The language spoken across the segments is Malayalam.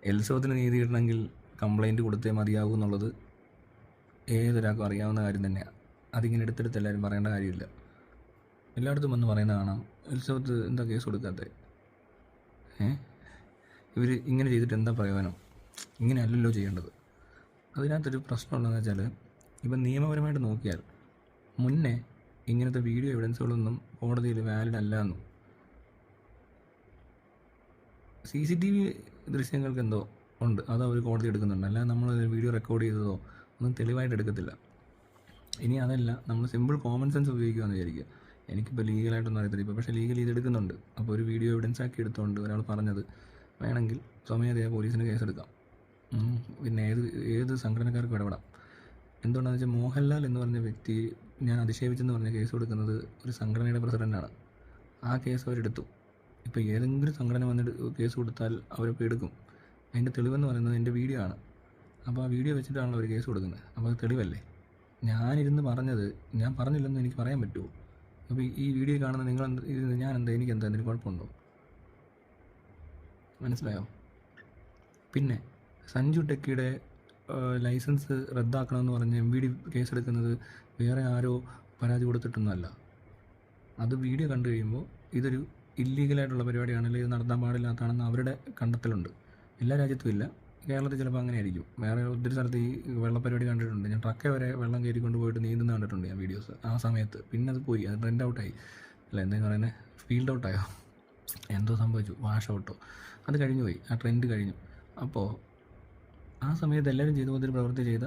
എലിസബത്തിന് നീതി കിട്ടണമെങ്കിൽ കംപ്ലൈൻറ്റ് കൊടുത്തേ മതിയാകൂ എന്നുള്ളത് ഏതൊരാൾക്കും അറിയാവുന്ന കാര്യം തന്നെയാണ്. അതിങ്ങനെ എടുത്തെടുത്ത് എല്ലാവരും പറയേണ്ട കാര്യമില്ല. എല്ലായിടത്തും വന്ന് പറയുന്ന കാണാം, എലിസബത്ത് എന്താ കേസ് കൊടുക്കാത്തത്, ഇവർ ഇങ്ങനെ ചെയ്തിട്ട് എന്താ പ്രയോജനം, ഇങ്ങനെ അല്ലല്ലോ ചെയ്യേണ്ടത്. അതിനകത്തൊരു പ്രശ്നമുള്ളതെന്ന് വെച്ചാൽ, ഇപ്പം നിയമപരമായിട്ട് നോക്കിയാൽ മുന്നേ ഇങ്ങനത്തെ വീഡിയോ എവിഡൻസുകളൊന്നും കോടതിയിൽ വാലിഡ് അല്ല എന്നും CCTV ദൃശ്യങ്ങൾക്ക് എന്തോ ഉണ്ട്, അത് അവർ കോടതി എടുക്കുന്നുണ്ട്. അല്ലാതെ നമ്മൾ വീഡിയോ റെക്കോർഡ് ചെയ്തതോ ഒന്നും തെളിവായിട്ട് എടുക്കത്തില്ല. ഇനി അതല്ല, നമ്മൾ സിമ്പിൾ കോമൺ സെൻസ് ഉപയോഗിക്കുകയെന്ന് വിചാരിക്കുക. എനിക്കിപ്പോൾ ലീഗലായിട്ടൊന്നും അറിയത്തില്ല ഇപ്പോൾ, പക്ഷേ ലീഗലി ഇതെടുക്കുന്നുണ്ട്. അപ്പോൾ ഒരു വീഡിയോ എവിഡൻസ് ആക്കി എടുത്തുകൊണ്ട് ഒരാൾ പറഞ്ഞത് വേണമെങ്കിൽ സ്വമേധയാ പോലീസിന് കേസെടുക്കാം. പിന്നെ ഏത് സംഘടനക്കാർക്കും ഇടപെടാം. എന്തുകൊണ്ടാണെന്ന് വെച്ചാൽ, മോഹൻലാൽ എന്ന് പറഞ്ഞ വ്യക്തി ഞാൻ അധിക്ഷേപിച്ചെന്ന് പറഞ്ഞ കേസ് കൊടുക്കുന്നത് ഒരു സംഘടനയുടെ പ്രസിഡൻ്റാണ്. ആ കേസ് അവരെടുത്തു. ഇപ്പോൾ ഏതെങ്കിലും സംഘടന വന്നിട്ട് കേസ് കൊടുത്താൽ അവരൊക്കെ എടുക്കും. അതിൻ്റെ തെളിവെന്ന് പറയുന്നത് എൻ്റെ വീഡിയോ ആണ്. അപ്പോൾ ആ വീഡിയോ വെച്ചിട്ടാണല്ലോ അവർ കേസ് കൊടുക്കുന്നത്. അപ്പോൾ അത് തെളിവല്ലേ. ഞാനിരുന്ന് പറഞ്ഞത് ഞാൻ പറഞ്ഞില്ലെന്ന് എനിക്ക് പറയാൻ പറ്റുമോ? അപ്പോൾ ഈ വീഡിയോ കാണുന്ന നിങ്ങൾ ഞാനെന്താ, എനിക്കെന്താ, എന്തെങ്കിലും കുഴപ്പമുണ്ടോ? മനസ്സിലായോ? പിന്നെ സഞ്ജു ടെക്കിയുടെ ലൈസൻസ് റദ്ദാക്കണമെന്ന് പറഞ്ഞ് MVD കേസെടുക്കുന്നത് വേറെ ആരോ പരാതി കൊടുത്തിട്ടൊന്നുമല്ല. അത് വീഡിയോ കണ്ടു കഴിയുമ്പോൾ ഇതൊരു ഇല്ലീഗലായിട്ടുള്ള പരിപാടിയാണെങ്കിൽ ഇത് നടത്താൻ പാടില്ലാത്തതാണെന്ന് അവരുടെ കണ്ടെത്തലുണ്ട്. എല്ലാ രാജ്യത്തും ഇല്ല, കേരളത്തിൽ ചിലപ്പോൾ അങ്ങനെ ആയിരിക്കും. വേറെ ഒത്തിരി സ്ഥലത്ത് ഈ വെള്ളപ്പരിപാടി കണ്ടിട്ടുണ്ട്. ഞാൻ ട്രക്കെ വരെ വെള്ളം കയറി കൊണ്ടുപോയിട്ട് നീന്തുന്ന കണ്ടിട്ടുണ്ട് ഞാൻ വീഡിയോസ്. ആ സമയത്ത് പിന്നെ അത് പോയി, അത് ട്രെൻഡ് ഔട്ടായി, അല്ല എന്തെങ്കിലും പറയുന്നത്, ഫീൽഡ് ഔട്ടായോ എന്തോ സംഭവിച്ചു, വാഷ് ഔട്ടോ, അത് കഴിഞ്ഞു പോയി, ആ ട്രെൻഡ് കഴിഞ്ഞു. അപ്പോൾ ആ സമയത്ത് എല്ലാവരും ചെയ്ത പോലത്തെ ഒരു പ്രവൃത്തി ചെയ്ത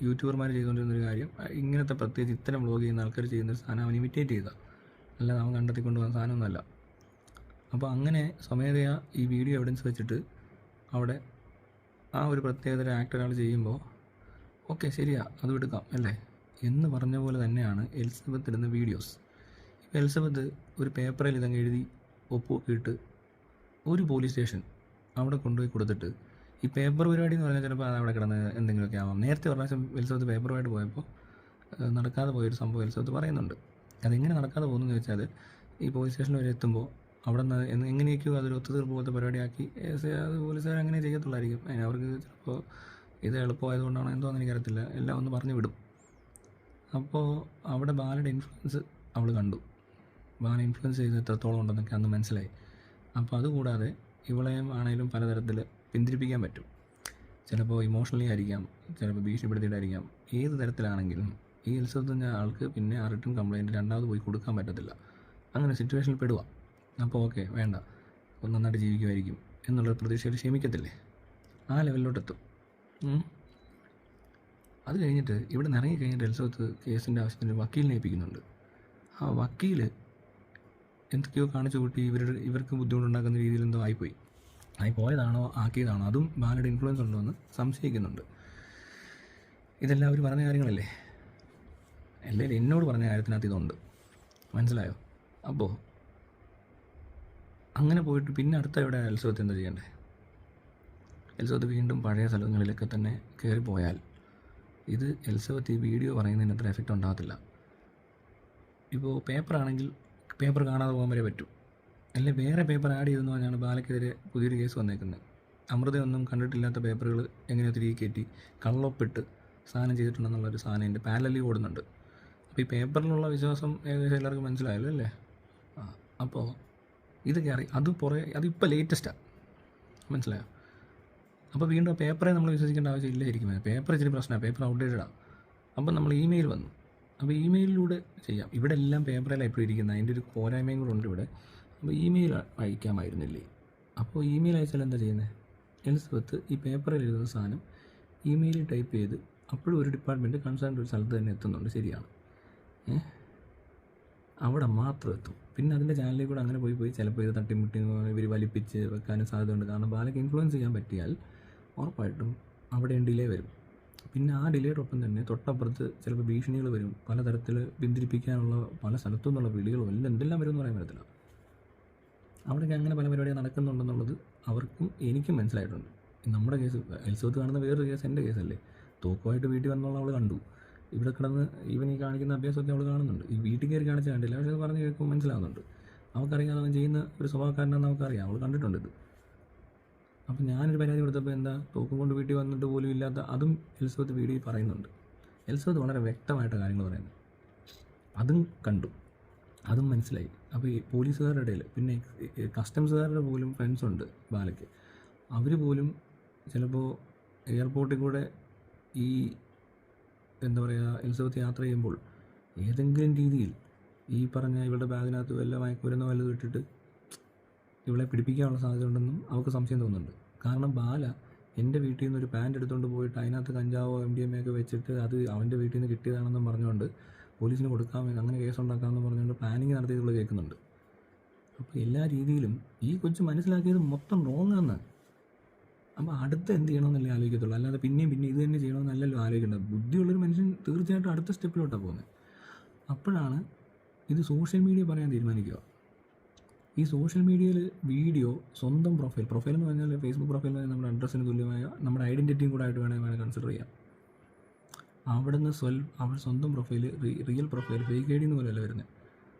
യൂട്യൂബർമാർ ചെയ്തുകൊണ്ടിരുന്നൊരു കാര്യം, ഇങ്ങനത്തെ പ്രത്യേകിച്ച് ഇത്തരം വ്ളോഗ് ചെയ്യുന്ന ആൾക്കാർ ചെയ്യുന്നൊരു സാധനം അവൻ ഇമിറ്റേറ്റ് ചെയ്ത, അല്ലാതെ അവൻ കണ്ടെത്തിക്കൊണ്ട് പോകുന്ന സാധനമൊന്നുമല്ല. അപ്പോൾ അങ്ങനെ സ്വമേധയാ ഈ വീഡിയോ എവിഡൻസ് വെച്ചിട്ട് അവിടെ ആ ഒരു പ്രത്യേകതര ആക്ട് ഒരാൾ ചെയ്യുമ്പോൾ ഓക്കെ ശരിയാ, അതും എടുക്കാം അല്ലേ എന്ന് പറഞ്ഞ പോലെ തന്നെയാണ് എലിസബത്ത് ഇടുന്ന വീഡിയോസ്. ഇപ്പോൾ എലിസബത്ത് ഒരു പേപ്പറിൽ ഇതങ്ങ് എഴുതി ഒപ്പുകിട്ട് ഒരു പോലീസ് സ്റ്റേഷൻ അവിടെ കൊണ്ടുപോയി കൊടുത്തിട്ട്, ഈ പേപ്പർ പരിപാടി എന്ന് പറഞ്ഞാൽ ചിലപ്പോൾ അവിടെ കിടന്ന് എന്തെങ്കിലുമൊക്കെ ആവാം. നേരത്തെ ഒരു പ്രാവശ്യം എലിസബത്ത് പേപ്പറുമായിട്ട് പോയപ്പോൾ നടക്കാതെ പോയൊരു സംഭവം എലിസബത്ത് പറയുന്നുണ്ട്. അതെങ്ങനെ നടക്കാതെ പോകുന്നതെന്ന് വെച്ചാൽ, ഈ പോലീസ് സ്റ്റേഷനിൽ വരെ എത്തുമ്പോൾ അവിടെ നിന്ന് എങ്ങനെയൊക്കെയോ അതൊരു ഒത്തുതീർപ്പ് പോലത്തെ പരിപാടിയാക്കി. അത് പോലീസുകാർ അങ്ങനെ ചെയ്യത്തുള്ളായിരിക്കും. അതിന് അവർക്ക് ചിലപ്പോൾ ഇത് എളുപ്പമായതുകൊണ്ടാണോ എന്തോന്ന് എനിക്കറിയത്തില്ല, എല്ലാം ഒന്ന് പറഞ്ഞു വിടും. അപ്പോൾ അവിടെ ബാലയുടെ ഇൻഫ്ലുവൻസ് അവൾ കണ്ടു. ബാല ഇൻഫ്ലുവൻസ് ചെയ്ത് എത്രത്തോളം ഉണ്ടെന്നൊക്കെ അന്ന് മനസ്സിലായി. അപ്പോൾ അതുകൂടാതെ ഇവളെയും ആണെങ്കിലും പലതരത്തിൽ പിന്തിരിപ്പിക്കാൻ പറ്റും. ചിലപ്പോൾ ഇമോഷണലി ആയിരിക്കാം, ചിലപ്പോൾ ഭീഷണിപ്പെടുത്തിയിട്ടായിരിക്കാം. ഏത് തരത്തിലാണെങ്കിലും ഈ എലിസബത്ത് എന്ന ആൾക്ക് പിന്നെ ആ റിട്ടേൺ കംപ്ലയിൻറ്റ് രണ്ടാമത് പോയി കൊടുക്കാൻ പറ്റത്തില്ല. അങ്ങനെ സിറ്റുവേഷനിൽ പെടുക. അപ്പോൾ ഓക്കെ വേണ്ട, ഒന്ന് നന്നായിട്ട് ജീവിക്കുമായിരിക്കും എന്നുള്ള പ്രതീക്ഷയിൽ ക്ഷമിക്കത്തില്ലേ, ആ ലെവലിലോട്ടെത്തും. അത് കഴിഞ്ഞിട്ട് ഇവിടെ നിന്ന് ഇറങ്ങിക്കഴിഞ്ഞിട്ട് എലിസബത്ത് കേസിൻ്റെ ആവശ്യത്തിന് വക്കീലിനെ ഏൽപ്പിക്കുന്നുണ്ട്. ആ വക്കീൽ എന്തൊക്കെയോ കാണിച്ചു കൂട്ടി ഇവർക്ക് ബുദ്ധിമുട്ടുണ്ടാക്കുന്ന രീതിയിൽ എന്തോ ആയി പോയതാണോ ആക്കിയതാണോ, അതും ബാലയുടെ ഇൻഫ്ലുവൻസ് ഉണ്ടോ എന്ന് സംശയിക്കുന്നുണ്ട്. ഇതെല്ലാം അവർ പറഞ്ഞ കാര്യങ്ങളല്ലേ, അല്ലെങ്കിൽ എന്നോട് പറഞ്ഞ കാര്യത്തിനകത്ത് ഇതുണ്ട്. മനസ്സിലായോ? അപ്പോൾ അങ്ങനെ പോയിട്ട് പിന്നെ അടുത്ത ഇവിടെ എലിസബത്ത് എന്താ ചെയ്യണ്ടേ? എലിസബത്ത് വീണ്ടും പഴയ സ്ഥലങ്ങളിലൊക്കെ തന്നെ കയറിപ്പോയാൽ ഇത് എലിസബത്ത് ഈ വീഡിയോ പറയുന്നതിന് അത്ര എഫക്റ്റ് ഉണ്ടാകത്തില്ല. ഇപ്പോൾ പേപ്പറാണെങ്കിൽ പേപ്പർ കാണാതെ പോകാൻ വരെ പറ്റും. അല്ലെങ്കിൽ വേറെ പേപ്പർ ആഡ് ചെയ്തെന്ന് പറഞ്ഞാണ് ബാലയ്ക്കെതിരെ പുതിയൊരു കേസ് വന്നേക്കുന്നത്. അമൃതയൊന്നും കണ്ടിട്ടില്ലാത്ത പേപ്പറുകൾ എങ്ങനെയോ തിരികെ കയറ്റി കള്ളൊപ്പിട്ട് സാധനം ചെയ്തിട്ടുണ്ടെന്നുള്ളൊരു സാധനം എൻ്റെ പാരലലി ഓടുന്നുണ്ട്. അപ്പോൾ ഈ പേപ്പറിലുള്ള വിശ്വാസം ഏകദേശം എല്ലാവർക്കും മനസ്സിലായല്ലോ അല്ലേ? അപ്പോൾ ഇതൊക്കെ അതിപ്പോൾ ലേറ്റസ്റ്റാണ്, മനസ്സിലായോ? അപ്പോൾ വീണ്ടും പേപ്പറെ നമ്മൾ വിശ്വസിക്കേണ്ട ആവശ്യമില്ലായിരിക്കും. പേപ്പർ ഇച്ചിരി പ്രശ്നമാണ്, പേപ്പർ ഔട്ട്ഡേറ്റഡാണ്. അപ്പം നമ്മൾ ഇമെയിൽ വന്നു, അപ്പോൾ ഇമെയിലിലൂടെ ചെയ്യാം. ഇവിടെ എല്ലാം പേപ്പറിലാണ് എപ്പോഴും ഇരിക്കുന്നത്, അതിൻ്റെ ഒരു പോരായ്മയും കൂടെ ഉണ്ട് ഇവിടെ. അപ്പോൾ ഇമെയിൽ അയക്കാമായിരുന്നില്ലേ? അപ്പോൾ ഇമെയിൽ അയച്ചാൽ എന്താ ചെയ്യുന്നത്? എലിസബത്ത് ഈ പേപ്പറിൽ എഴുതുന്ന സാധനം ഇമെയിലിൽ ടൈപ്പ് ചെയ്ത് അപ്പോഴും ഒരു ഡിപ്പാർട്ട്മെൻറ്റ് കൺസേൺ ഒരു സ്ഥലത്ത് തന്നെ എത്തുന്നുണ്ട്, ശരിയാണ്. അവിടെ മാത്രം എത്തും. പിന്നെ അതിൻ്റെ ചാനലിൽ കൂടെ അങ്ങനെ പോയി ചിലപ്പോൾ ഇത് തട്ടിമുട്ടി ഇവർ വലിപ്പിച്ച് വെക്കാനും സാധ്യതയുണ്ട്. കാരണം ബാലയ്ക്ക് ഇൻഫ്ലുവൻസ് ചെയ്യാൻ പറ്റിയാൽ ഉറപ്പായിട്ടും അവിടെയും ഡിലേ വരും. പിന്നെ ആ ഡിലേയോടൊപ്പം തന്നെ തൊട്ടപ്പുറത്ത് ചിലപ്പോൾ ഭീഷണികൾ വരും, പലതരത്തിൽ പിന്തിരിപ്പിക്കാനുള്ള പല സ്ഥലത്തു നിന്നുള്ള വിളികളും എന്തെല്ലാം വരുമെന്ന് പറയാൻ പറ്റത്തില്ല. അവിടെയൊക്കെ അങ്ങനെ പല പരിപാടികൾ നടക്കുന്നുണ്ടെന്നുള്ളത് അവർക്കും എനിക്കും മനസ്സിലായിട്ടുണ്ട്. നമ്മുടെ കേസ് എലിസബത്ത് കാണുന്ന വേറൊരു കേസ് എൻ്റെ കേസല്ലേ. തോക്കുമായിട്ട് വീട്ടിൽ വന്നുള്ള അവൾ കണ്ടു, ഇവിടെ കിടന്ന് ഇവൻ ഈ കാണിക്കുന്ന അഭ്യാസമൊക്കെ അവൾ കാണുന്നുണ്ട്. ഈ വീട്ടിൽ കയറി കാണിച്ച കണ്ടില്ല, പക്ഷേ അത് പറഞ്ഞ് കേൾക്കുമ്പോൾ മനസ്സിലാവുന്നുണ്ട്. അവൾക്കറിയാതെ അവൻ ചെയ്യുന്ന ഒരു സ്വഭാവക്കാരനാണെന്ന് നമുക്കറിയാം, അവൾ കണ്ടിട്ടുണ്ട് ഇത്. അപ്പോൾ ഞാനൊരു പരാതി കൊടുത്തപ്പോൾ എന്താ തോക്കും കൊണ്ട് വീട്ടിൽ വന്നിട്ട് പോലും ഇല്ലാത്ത അതും എലിസബത്ത് വീഡിയോയിൽ പറയുന്നുണ്ട്. എലിസബത്ത് വളരെ വ്യക്തമായിട്ട് കാര്യങ്ങൾ പറയുന്നത്, അതും കണ്ടു, അതും മനസ്സിലായി. അപ്പോൾ ഈ പോലീസുകാരുടെ ഇടയിൽ പിന്നെ കസ്റ്റംസുകാരുടെ പോലും ഫ്രണ്ട്സുണ്ട് ബാലയ്ക്ക്. അവർ പോലും ചിലപ്പോൾ എയർപോർട്ടിൽ കൂടെ ഈ എന്താ പറയുക എലിസബത്ത് യാത്ര ചെയ്യുമ്പോൾ ഏതെങ്കിലും രീതിയിൽ ഈ പറഞ്ഞ ഇവളുടെ ബാഗിനകത്ത് വല്ല മയക്കുമരുന്നോ വല്ലതും ഇട്ടിട്ട് ഇവളെ പിടിപ്പിക്കാനുള്ള സാധ്യത ഉണ്ടെന്നും അവൾക്ക് സംശയം തോന്നുന്നുണ്ട്. കാരണം ബാല എൻ്റെ വീട്ടിൽ നിന്ന് ഒരു പാൻറ് എടുത്തുകൊണ്ട് പോയിട്ട് അതിനകത്ത് കഞ്ചാവോ MDMA ഒക്കെ വെച്ചിട്ട് അത് അവൻ്റെ വീട്ടിൽ നിന്ന് കിട്ടിയതാണെന്നും പറഞ്ഞുകൊണ്ട് പോലീസിന് കൊടുക്കാമെന്ന് അങ്ങനെ കേസുണ്ടാക്കാമെന്ന് പറഞ്ഞുകൊണ്ട് പ്ലാനിങ് നടത്തിയതുള്ള കേൾക്കുന്നുണ്ട്. അപ്പോൾ എല്ലാ രീതിയിലും ഈ കൊച്ചു മനസ്സിലാക്കിയത് മൊത്തം റോങ് ആണ്. അപ്പോൾ അടുത്ത് എന്ത് ചെയ്യണമെന്നല്ലേ ആലോചിക്കത്തുള്ളൂ, അല്ലാതെ പിന്നെയും ഇത് തന്നെ ചെയ്യണമെന്നല്ലല്ലോ ആലോചിക്കേണ്ടത്. ബുദ്ധിയുള്ളൊരു മനുഷ്യൻ തീർച്ചയായിട്ടും അടുത്ത സ്റ്റെപ്പിലോട്ടാണ് പോകുന്നത്. അപ്പോഴാണ് ഇത് സോഷ്യൽ മീഡിയ പറയാൻ തീരുമാനിക്കുക. ഈ സോഷ്യൽ മീഡിയയിൽ വീഡിയോ സ്വന്തം പ്രൊഫൈൽ എന്ന് പറഞ്ഞാൽ ഫേസ്ബുക്ക് പ്രൊഫൈൽ എന്ന് പറഞ്ഞാൽ നമ്മുടെ അഡ്രസ്സിന് തുല്യമായ നമ്മുടെ ഐഡൻറ്റിറ്റിയും കൂടെ ആയിട്ട് വേണമെങ്കിൽ കൺസിഡർ ചെയ്യാം. അവിടുന്ന് അവൾ സ്വന്തം profile real profile fake ID എന്ന് പോലെയല്ല വരുന്നത്.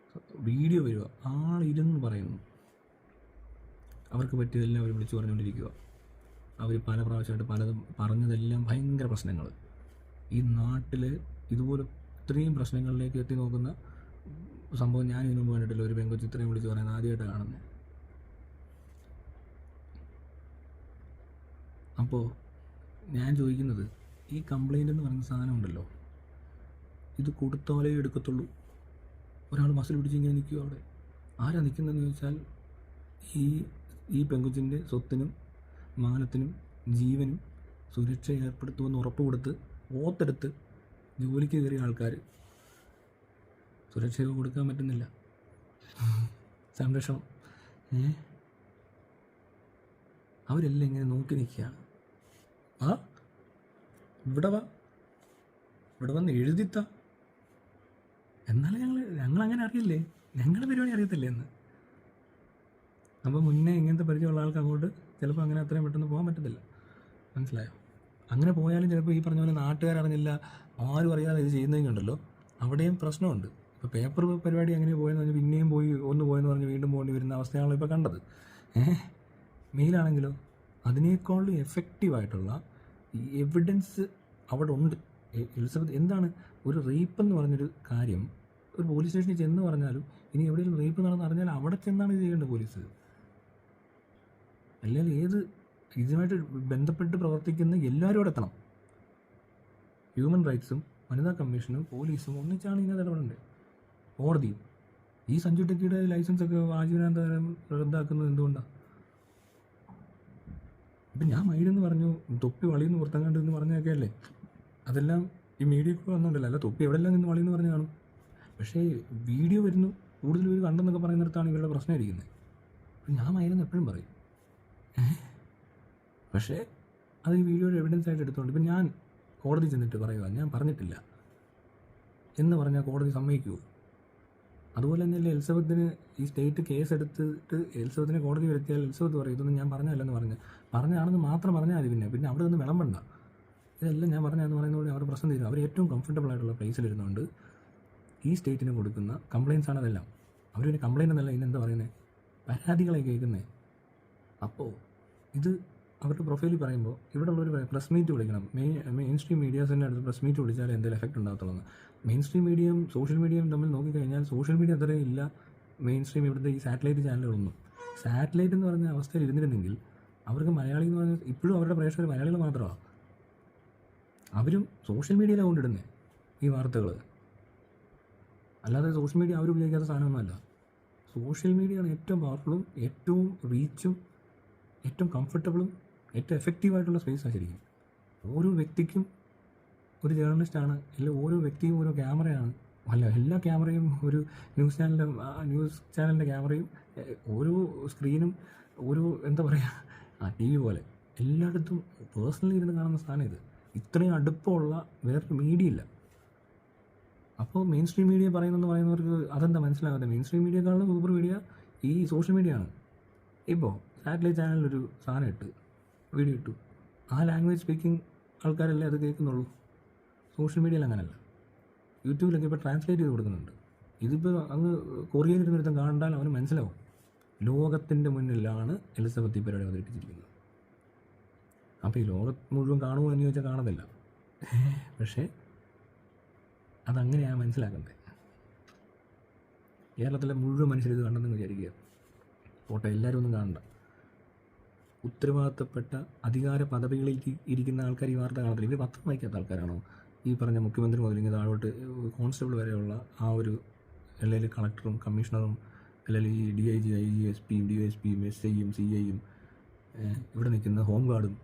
വീഡിയോ വരിക, ആളിരുന്ന് പറയുന്നു, അവർക്ക് പറ്റിയതെല്ലാം അവർ വിളിച്ചു പറഞ്ഞുകൊണ്ടിരിക്കുക. അവർ പല പ്രാവശ്യമായിട്ട് പലതും പറഞ്ഞതെല്ലാം ഭയങ്കര പ്രശ്നങ്ങൾ. ഈ നാട്ടിൽ ഇതുപോലെ ഇത്രയും പ്രശ്നങ്ങളിലേക്ക് എത്തി നോക്കുന്ന സംഭവം ഞാൻ ഇതിനു മുമ്പ് കണ്ടിട്ടില്ല. ഒരു പെങ്കൊച്ച് ഇത്രയും വിളിച്ച് പറയുന്നത് ആദ്യമായിട്ടാണ് കാണുന്നത്. അപ്പോൾ ഞാൻ ചോദിക്കുന്നത്, ഈ കംപ്ലൈൻ്റ് എന്ന് പറയുന്ന സാധനം ഉണ്ടല്ലോ, ഇത് കൊടുത്താലേ എടുക്കത്തുള്ളൂ. ഒരാൾ മസിൽ പിടിച്ച് ഇങ്ങനെ നിൽക്കുക. അവിടെ ആരാ നിൽക്കുന്നതെന്ന് ചോദിച്ചാൽ ഈ പെങ്കൊച്ചിൻ്റെ സ്വത്തിനും മാനത്തിനും ജീവനും സുരക്ഷ ഏർപ്പെടുത്തുമെന്ന് ഉറപ്പ് കൊടുത്ത് ഓത്തെടുത്ത് ജോലിക്ക് കയറിയ ആൾക്കാർ സുരക്ഷയൊക്കെ കൊടുക്കാൻ പറ്റുന്നില്ല, സംരക്ഷണം. അവരെല്ലാം ഇങ്ങനെ നോക്കി നിൽക്കുകയാണ്. ഇവിടെ വന്ന് എഴുതിത്ത എന്നാലും ഞങ്ങളങ്ങനെ അറിയില്ലേ, ഞങ്ങളുടെ പരിപാടി അറിയത്തില്ലേ എന്ന്. അപ്പോൾ മുന്നേ ഇങ്ങനത്തെ പരിചയമുള്ള ആൾക്ക് അങ്ങോട്ട് ചിലപ്പോൾ അങ്ങനെ അത്രയും പെട്ടെന്ന് പോകാൻ പറ്റത്തില്ല. മനസ്സിലായോ? അങ്ങനെ പോയാലും ചിലപ്പോൾ ഈ പറഞ്ഞ പോലെ നാട്ടുകാരറിഞ്ഞില്ല, ആരും അറിയാതെ ഇത് ചെയ്യുന്നതെങ്കിലുണ്ടല്ലോ, അവിടെയും പ്രശ്നമുണ്ട്. ഇപ്പോൾ പേപ്പർ പരിപാടി എങ്ങനെ പോയെന്ന് പറഞ്ഞാൽ പിന്നെയും പോയെന്ന് പറഞ്ഞ് വീണ്ടും പോകേണ്ടി വരുന്ന അവസ്ഥയാണല്ലോ ഇപ്പോൾ കണ്ടത്. മെയിലാണെങ്കിലോ അതിനേക്കാളും എഫക്റ്റീവായിട്ടുള്ള എവിഡൻസ് അവിടെ ഉണ്ട്. എലിസബത്ത് എന്താണ് ഒരു റേപ്പ് എന്ന് പറഞ്ഞൊരു കാര്യം ഒരു പോലീസ് സ്റ്റേഷനിൽ ചെന്ന് പറഞ്ഞാലും ഇനി എവിടെയെങ്കിലും റേപ്പ് നടന്ന് അറിഞ്ഞാൽ അവിടെ ചെന്നാണ് ഇത് ചെയ്യേണ്ടത് പോലീസ്. അല്ലെങ്കിൽ ഇതുമായിട്ട് ബന്ധപ്പെട്ട് പ്രവർത്തിക്കുന്ന എല്ലാവരും അവിടെ എത്തണം. ഹ്യൂമൻ റൈറ്റ്സും വനിതാ കമ്മീഷനും പോലീസും ഒന്നിച്ചാണ് ഇതിനകത്ത് ഇടപെടേണ്ടത്. കോടതിയും. ഈ സഞ്ജു ടെക്കിയുടെ ലൈസൻസൊക്കെ ആജീവനാന്തരം റദ്ദാക്കുന്നത് എന്തുകൊണ്ടാണ്? ഇപ്പം ഞാൻ മയിലെന്ന് പറഞ്ഞു, തൊപ്പി വളിയെന്ന് പുറത്തങ്ങാണ്ട് എന്ന് പറഞ്ഞൊക്കെ അല്ലേ, അതെല്ലാം ഈ മീഡിയ കൂടെ വന്നുകൊണ്ടല്ലോ. അല്ല, തൊപ്പി എവിടെയെല്ലാം നിന്ന് വളിയെന്ന് പറഞ്ഞു കാണും. പക്ഷേ വീഡിയോ വരുന്നു, കൂടുതൽ പേര് കണ്ടെന്നൊക്കെ പറയുന്നിടത്താണ് ഇവരുടെ പ്രശ്നം ഇരിക്കുന്നത്. അപ്പം ഞാൻ മയിലെന്ന് എപ്പോഴും പറയും. പക്ഷേ അത് ഈ വീഡിയോയുടെ എവിഡൻസ് ആയിട്ട് എടുത്തുകൊണ്ട് ഇപ്പം ഞാൻ കോടതി ചെന്നിട്ട് പറയുക ഞാൻ പറഞ്ഞിട്ടില്ല എന്ന് പറഞ്ഞാൽ കോടതി സമ്മതിക്കുമോ? അതുപോലെ തന്നെയല്ലേ എലിസബത്തിന് ഈ സ്റ്റേറ്റ് കേസ് എടുത്തിട്ട് എലിസബത്തിനെ കോടതി വരുത്തിയാൽ എലിസബത്ത് പറയും ഇതൊന്നും ഞാൻ പറഞ്ഞതല്ലെന്ന് പറഞ്ഞാണെന്ന് മാത്രം പറഞ്ഞാൽ മതി. പിന്നെ അവിടെ നിന്ന് വിളമ്പണ്ട, ഇതെല്ലാം ഞാൻ പറഞ്ഞതെന്ന് പറയുന്നതോടെ അവരുടെ പ്രശ്നം തീരും. അവർ ഏറ്റവും കംഫർട്ടബിൾ ആയിട്ടുള്ള പ്ലേസിലിരുന്നുകൊണ്ട് ഈ സ്റ്റേറ്റിന് കൊടുക്കുന്ന കംപ്ലയിൻസാണ് അതെല്ലാം. അവർ പിന്നെ കംപ്ലയിൻ്റ് എന്നല്ല ഇന്നെന്താ പറയുന്നത്, പരാതികളെ കേൾക്കുന്നത്. അപ്പോൾ ഇത് അവരുടെ പ്രൊഫൈലിൽ പറയുമ്പോൾ ഇവിടെ ഉള്ളൊരു പ്രസ് മീറ്റ് വിളിക്കണം. മെയിൻ സ്ട്രീം മീഡിയാസിൻ്റെ അടുത്ത് പ്രസ് മീറ്റ് വിളിച്ചാൽ എന്തെങ്കിലും എഫക്റ്റ് ഉണ്ടാകത്തുള്ളൂ. മെയിൻ സ്ട്രീം മീഡിയയും സോഷ്യൽ മീഡിയയും തമ്മിൽ നോക്കിക്കഴിഞ്ഞാൽ സോഷ്യൽ മീഡിയ അത്രയും ഇല്ല മെയിൻ സ്ട്രീം ഇവിടുത്തെ ഈ സാറ്റലൈറ്റ് ചാനലുകളൊന്നും. സാറ്റലൈറ്റ് എന്ന് പറഞ്ഞ അവസ്ഥയിൽ ഇരുന്നിരുന്നെങ്കിൽ അവർക്ക് മലയാളി എന്ന് പറഞ്ഞാൽ ഇപ്പോഴും അവരുടെ പ്രേക്ഷകർ മലയാളികൾ മാത്രമാണ്. അവരും സോഷ്യൽ മീഡിയയിലാണ് കൊണ്ടിടുന്നത് ഈ വാർത്തകൾ, അല്ലാതെ സോഷ്യൽ മീഡിയ അവർ ഉപയോഗിക്കാത്ത സാധനമൊന്നുമല്ല. സോഷ്യൽ മീഡിയയാണ് ഏറ്റവും പവർഫുള്ളും ഏറ്റവും റീച്ചും ഏറ്റവും കംഫർട്ടബിളും ഏറ്റവും എഫക്റ്റീവായിട്ടുള്ള സ്പേസാണ് ശരിക്കും. ഓരോ വ്യക്തിക്കും ഒരു ജേർണലിസ്റ്റാണ്, അല്ലെങ്കിൽ ഓരോ വ്യക്തിയും ഓരോ ക്യാമറയാണ്. എല്ലാ ക്യാമറയും ഒരു ന്യൂസ് ചാനലിൻ്റെ ക്യാമറയും ഓരോ സ്ക്രീനും ഒരു എന്താ പറയുക TV പോലെ എല്ലായിടത്തും പേഴ്സണലി ഇരുന്ന് കാണുന്ന സാധനം ഇത്. ഇത്രയും അടുപ്പമുള്ള വേറൊരു മീഡിയ ഇല്ല. അപ്പോൾ മെയിൻ സ്ട്രീം മീഡിയ പറയുന്നവർക്ക് അതെന്താ മനസ്സിലാകാതെ, മെയിൻ സ്ട്രീം മീഡിയക്കാളും സൂപ്പർ മീഡിയ ഈ സോഷ്യൽ മീഡിയ ആണ്. ഇപ്പോൾ സാറ്റലൈറ്റ് ചാനലിലൊരു സാധനം ഇട്ട് വീഡിയോ ഇട്ടു, ആ ലാംഗ്വേജ് സ്പീക്കിംഗ് ആൾക്കാരല്ലേ അത് കേൾക്കുന്നുള്ളൂ. സോഷ്യൽ മീഡിയയിൽ അങ്ങനെയല്ല. യൂട്യൂബിലൊക്കെ ഇപ്പോൾ ട്രാൻസ്ലേറ്റ് ചെയ്ത് കൊടുക്കുന്നുണ്ട്. ഇതിപ്പോൾ അങ്ങ് കൊറിയയിലിരുന്നിടത്തും കണ്ടാൽ അവന് മനസ്സിലാവും ലോകത്തിൻ്റെ മുന്നിലാണ് എലിസബത്ത് ഈ പരിപാടി അവതരിപ്പിച്ചിരിക്കുന്നത്. അപ്പോൾ ഈ ലോകത്ത് മുഴുവൻ കാണുമോ എന്ന് ചോദിച്ചാൽ കാണത്തില്ല. പക്ഷേ അതങ്ങനെയാണ് മനസ്സിലാക്കേണ്ടത്. കേരളത്തിലെ മുഴുവൻ മനുഷ്യരിത് കണ്ടെന്ന് വിചാരിക്കുക. പോട്ടെ, എല്ലാവരും ഒന്നും കാണണ്ട. ഉത്തരവാദിത്തപ്പെട്ട അധികാര പദവികളിൽ ഇരിക്കുന്ന ആൾക്കാർ ഈ വാർത്ത കാണത്തില്ല. ഇവർ പത്രം വായിക്കാത്ത ആൾക്കാരാണോ? ഈ പറഞ്ഞ മുഖ്യമന്ത്രി മുതൽ ഇങ്ങനെ താഴോട്ട് കോൺസ്റ്റബിൾ വരെയുള്ള ആ ഒരു, അല്ലെങ്കിൽ കളക്ടറും കമ്മീഷണറും, അല്ലെങ്കിൽ ഈ DIG, IG, SP, DSP, SI, CI, ഇവിടെ നിൽക്കുന്ന ഹോം ഗാർഡും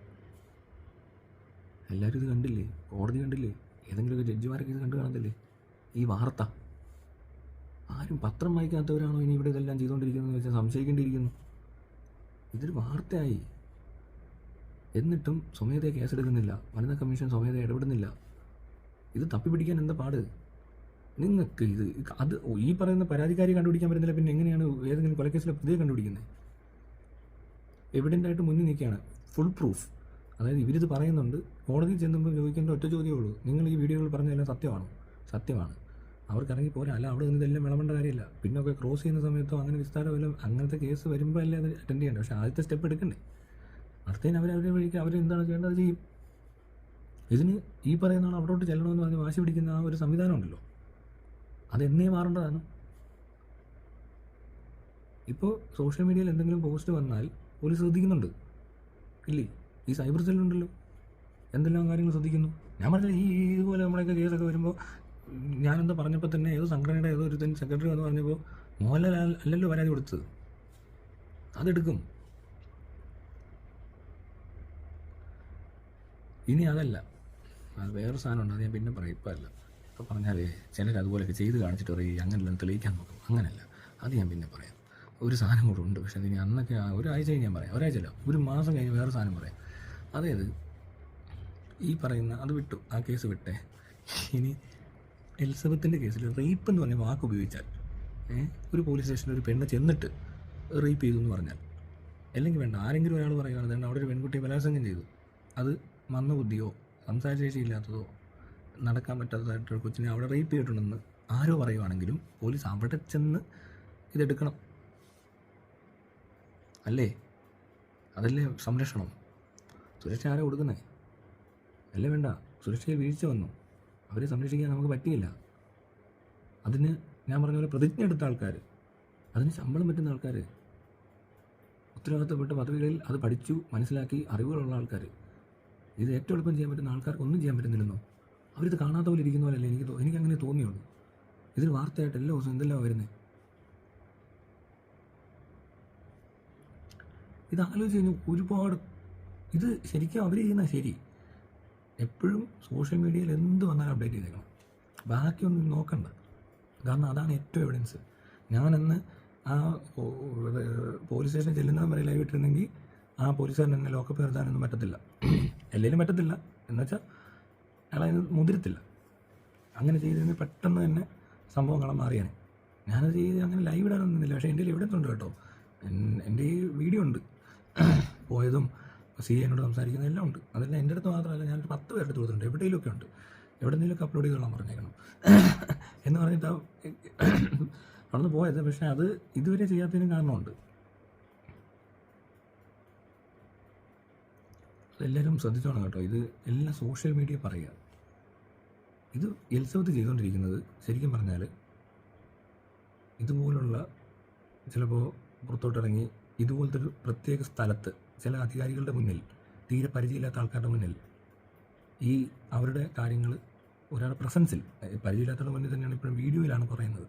എല്ലാവരും ഇത് കണ്ടില്ലേ? കോടതി കണ്ടില്ലേ? ഏതെങ്കിലുമൊക്കെ ജഡ്ജിമാരൊക്കെ ഇത് കണ്ടു കാണത്തില്ലേ ഈ വാർത്ത? ആരും പത്രം വായിക്കാത്തവരാണോ ഇനി ഇവിടെ ഇതെല്ലാം ചെയ്തുകൊണ്ടിരിക്കുന്നതെന്ന് വെച്ചാൽ സംശയിക്കേണ്ടിയിരിക്കുന്നു. ഇതൊരു വാർത്തയായി. എന്നിട്ടും സ്വമേധയാ കേസെടുക്കുന്നില്ല, വനിതാ കമ്മീഷൻ സ്വമേധയാ ഇടപെടുന്നില്ല. ഇത് തപ്പിപ്പിടിക്കാൻ എന്താ പാട് നിങ്ങൾക്ക്? അത് ഈ പറയുന്ന പരാതിക്കാരി കണ്ടുപിടിക്കാൻ പറ്റുന്നില്ല, പിന്നെ എങ്ങനെയാണ് ഏതെങ്കിലും കൊലക്കേസിലെ പ്രതിയെ കണ്ടുപിടിക്കുന്നത്? എവിഡൻ്റായിട്ട് മുന്നിൽ നിൽക്കുകയാണ്, ഫുൾ പ്രൂഫ്. അതായത് ഇവരിത് പറയുന്നുണ്ട്. കോടതിയിൽ ചെന്നുമ്പോൾ ചോദിക്കേണ്ട ഒറ്റ ചോദ്യമേ ഉള്ളൂ, നിങ്ങൾ ഈ വീഡിയോകൾ പറഞ്ഞതെല്ലാം സത്യമാണോ? സത്യമാണ്. അവർക്കിറങ്ങി പോരാ, അല്ല അവിടെ നിന്ന് ഇതെല്ലാം വിളമ്പേണ്ട കാര്യമില്ല. പിന്നൊക്കെ ക്രോസ് ചെയ്യുന്ന സമയത്തോ അങ്ങനെ വിസ്താരമല്ലോ അങ്ങനത്തെ കേസ് വരുമ്പോൾ അല്ലേ അത് അറ്റൻഡ് ചെയ്യേണ്ടത്. പക്ഷേ ആദ്യത്തെ സ്റ്റെപ്പ് എടുക്കണ്ടേ? അടുത്തതിന് അവരവരുടെ വഴിക്ക് അവരെന്താണ് ചെയ്യേണ്ടത് അത് ചെയ്യും. ഇതിന് ഈ പറയുന്ന ആൾ അവിടോട്ട് ചെല്ലണമെന്ന് പറഞ്ഞ് വാശി പിടിക്കുന്ന ആ ഒരു സംവിധാനം ഉണ്ടല്ലോ, അതെന്നേ മാറേണ്ടതാണ്. ഇപ്പോൾ സോഷ്യൽ മീഡിയയിൽ എന്തെങ്കിലും പോസ്റ്റ് വന്നാൽ പോലീസ് ശ്രദ്ധിക്കുന്നുണ്ട് ഇല്ലേ? ഈ സൈബർ സെല്ലുണ്ടല്ലോ, എന്തെല്ലാം കാര്യങ്ങൾ ശ്രദ്ധിക്കുന്നു. ഞാൻ പറഞ്ഞില്ല, ഇതുപോലെ നമ്മുടെയൊക്കെ കേസൊക്കെ വരുമ്പോൾ ഞാനെന്താ പറഞ്ഞപ്പോൾ തന്നെ ഏതോ സംഘടനയുടെ ഏതോ ഒരു സെക്രട്ടറി എന്ന് പറഞ്ഞപ്പോൾ മോഹൻലാൽ അല്ലല്ലോ പരാതി കൊടുത്തത്, അതെടുക്കും. ഇനി അതല്ല, അത് വേറെ സാധനമുണ്ട്, അത് ഞാൻ പിന്നെ പറയും, ഇപ്പം അല്ല. ഇപ്പോൾ പറഞ്ഞാൽ ചിലർ അതുപോലെയൊക്കെ ചെയ്ത് കാണിച്ചിട്ട് പറയും അങ്ങനെല്ലാം തെളിയിക്കാൻ നോക്കും. അങ്ങനെയല്ല, അത് ഞാൻ പിന്നെ പറയാം. ഒരു സാധനം കൂടെ ഉണ്ട്, പക്ഷേ അതിന് അന്നൊക്കെ ഒരാഴ്ച കഴിഞ്ഞ് ഞാൻ പറയാം. ഒരാഴ്ചയല്ല, ഒരു മാസം കഴിഞ്ഞ് വേറെ സാധനം പറയാം. അതായത് ഈ പറയുന്ന അത് വിട്ടു, ആ കേസ് വിട്ടേ. ഇനി എലിസബത്തിൻ്റെ കേസിൽ റേപ്പ് എന്ന് പറഞ്ഞ വാക്ക് ഉപയോഗിച്ചാൽ, ഒരു പോലീസ് സ്റ്റേഷനിൽ ഒരു പെണ്ണ് ചെന്നിട്ട് റേപ്പ് ചെയ്തു എന്ന് പറഞ്ഞാൽ, അല്ലെങ്കിൽ വേണ്ട ആരെങ്കിലും ഒരാൾ പറയുകയാണ് അവിടെ ഒരു പെൺകുട്ടിയെ ബലാത്സംഗം ചെയ്തു, അത് മന്ദബുദ്ധിയോ സംസാരശേഷി ഇല്ലാത്തതോ നടക്കാൻ പറ്റാത്തതായിട്ടൊരു കൊച്ചിനെ അവിടെ റേപ്പ് ചെയ്തിട്ടുണ്ടെന്ന് ആരോ പറയുവാണെങ്കിലും പോലീസ് അവിടെ ചെന്ന് ഇതെടുക്കണം, അല്ലേ? അതല്ലേ സംരക്ഷണം? സുരക്ഷ ആരോ കൊടുക്കുന്നത്? അല്ലേ? വേണ്ട, സുരക്ഷയിൽ വീഴ്ച വന്നു, അവരെ സംരക്ഷിക്കാൻ നമുക്ക് പറ്റിയില്ല. അതിന് ഞാൻ പറഞ്ഞ പോലെ പ്രതിജ്ഞ എടുത്ത ആൾക്കാർ, അതിന് ശമ്പളം പറ്റുന്ന ആൾക്കാർ, ഉത്തരവാദിത്തപ്പെട്ട പദവികളിൽ അത് പഠിച്ചു മനസ്സിലാക്കി അറിവുകളുള്ള ആൾക്കാർ, ഇത് ഏറ്റവും എളുപ്പം ചെയ്യാൻ പറ്റുന്ന ആൾക്കാർക്ക് ഒന്നും ചെയ്യാൻ പറ്റുന്നില്ലെന്നോ? അവരിത് കാണാത്ത പോലെ ഇരിക്കുന്ന പോലെയല്ലേ എനിക്കങ്ങനെ തോന്നിയുള്ളൂ. ഇതിൽ വാർത്തയായിട്ട് എല്ലാ ദിവസവും എന്തെല്ലാം വരുന്നത്? ഇത് ആലോചിച്ച് കഴിഞ്ഞാൽ ഒരുപാട്, ഇത് ശരിക്കും അവർ ചെയ്യുന്ന ശരി. എപ്പോഴും സോഷ്യൽ മീഡിയയിൽ എന്ത് വന്നാലും അപ്ഡേറ്റ് ചെയ്തേക്കണം, ബാക്കിയൊന്നും നോക്കണ്ട. കാരണം അതാണ് ഏറ്റവും എവിഡൻസ്. ഞാനെന്ന് ആ പോലീസ് സ്റ്റേഷനിൽ ചെല്ലുന്നതും വരെ ലൈവ് ഇട്ടിരുന്നെങ്കിൽ ആ പോലീസുകാരൻ എന്നെ ലോക്കപ്പ് നിർത്താനൊന്നും പറ്റത്തില്ല. എല്ലാവരും പറ്റത്തില്ല എന്നുവെച്ചാൽ അയാളതിന് മുതിരത്തില്ല. അങ്ങനെ ചെയ്തിരുന്നെങ്കിൽ പെട്ടെന്ന് തന്നെ സംഭവങ്ങളും മാറിയാണ്. ഞാനത് ചെയ്ത് അങ്ങനെ ലൈവ് ഇടാനൊന്നുമില്ല. പക്ഷേ എൻ്റെ എവിഡൻസ് ഉണ്ട് കേട്ടോ. എൻ്റെ ഈ വീഡിയോ ഉണ്ട്, പോയതും എന്നോട് സംസാരിക്കുന്നതും എല്ലാം ഉണ്ട്. അതെല്ലാം എൻ്റെ അടുത്ത് മാത്രമല്ല, ഞാനൊരു 10 പേരുടെ അടുത്ത് കൊടുത്തിട്ടുണ്ട്. എവിടെയെങ്കിലുമൊക്കെ ഉണ്ട്, എവിടെയെങ്കിലുമൊക്കെ അപ്ലോഡ് ചെയ്തോളാൻ പറഞ്ഞേക്കണം എന്ന് പറഞ്ഞിട്ട് അവിടുന്ന് പോയത്. പക്ഷേ അത് ഇതുവരെ ചെയ്യാത്തതിനും കാരണമുണ്ട്. അതെല്ലാവരും ശ്രദ്ധിച്ചോണം കേട്ടോ. ഇത് എല്ലാം സോഷ്യൽ മീഡിയ പറയുക. ഇത് എലിസബത്ത് ചെയ്തുകൊണ്ടിരിക്കുന്നത് ശരിക്കും പറഞ്ഞാൽ ഇതുപോലുള്ള ചിലപ്പോൾ പുറത്തോട്ടിറങ്ങി ഇതുപോലത്തെ ഒരു പ്രത്യേക സ്ഥലത്ത് ചില അധികാരികളുടെ മുന്നിൽ, തീരെ പരിചയമില്ലാത്ത ആൾക്കാരുടെ മുന്നിൽ ഈ അവരുടെ കാര്യങ്ങൾ ഒരാളുടെ പ്രസൻസിൽ, പരിചയമില്ലാത്തവരുടെ മുന്നിൽ തന്നെയാണ് ഇപ്പോഴും വീഡിയോയിലാണ് പറയുന്നത്,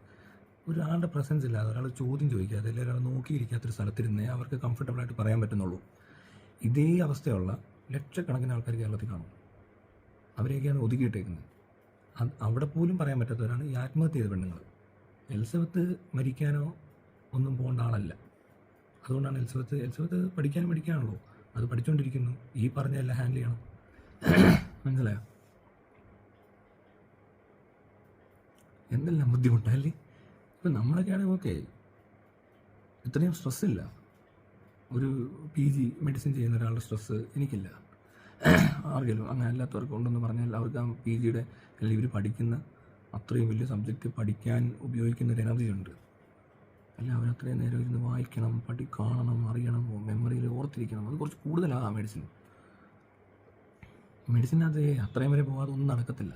ഒരാളുടെ പ്രസൻസ് ഇല്ലാതെ ഒരാൾ ചോദ്യം ചോദിക്കാതെ അല്ലെങ്കിൽ ഒരാൾ നോക്കിയിരിക്കാത്തൊരു സ്ഥലത്തിരുന്നേ അവർക്ക് കംഫർട്ടബിളായിട്ട് പറയാൻ പറ്റുന്നുള്ളൂ. ഇതേ അവസ്ഥയുള്ള ലക്ഷക്കണക്കിന് ആൾക്കാർ കേരളത്തിൽ കാണും. അവരെയൊക്കെയാണ് ഒതുക്കിയിട്ടേക്കുന്നത്. അവിടെ പോലും പറയാൻ പറ്റാത്തവരാണ് ഈ ആത്മഹത്യ ചെയ്ത പെണ്ണുങ്ങൾ. എലിസബത്ത് മരിക്കാനോ ഒന്നും പോകേണ്ട ആളല്ല. അതുകൊണ്ടാണ് എലിസബത്ത് പഠിക്കാനുള്ളൂ. അത് പഠിച്ചുകൊണ്ടിരിക്കുന്നു. ഈ പറഞ്ഞെല്ലാം ഹാൻഡിൽ ചെയ്യണം. മനസ്സിലായോ? എന്തെല്ലാം ബുദ്ധിമുട്ടല്ലേ? ഇപ്പം നമ്മളൊക്കെ ആണെങ്കിൽ ഓക്കെ, ഇത്രയും സ്ട്രെസ്സില്ല. ഒരു PG മെഡിസിൻ ചെയ്യുന്ന ഒരാളുടെ സ്ട്രെസ്സ് എനിക്കില്ല. ആർക്കെങ്കിലും അങ്ങനെ അല്ലാത്തവർക്ക് ഉണ്ടെന്ന് പറഞ്ഞാൽ അവർക്ക് ആ PGയുടെ അല്ലെങ്കിൽ ഇവർ പഠിക്കുന്ന അത്രയും വലിയ സബ്ജക്റ്റ് പഠിക്കാൻ ഉപയോഗിക്കുന്ന ഒരു എനർജി ഉണ്ട്. അല്ല, അവരത്രയും നേരം ഇരുന്ന് വായിക്കണം, കാണണം, അറിയണം, മെമ്മറിയിൽ ഓർത്തിരിക്കണം. അത് കുറച്ച് കൂടുതലാണ് ആ മെഡിസിൻ. മെഡിസിനകത്ത് അത്രയും വരെ പോകാതെ ഒന്നും നടക്കത്തില്ല.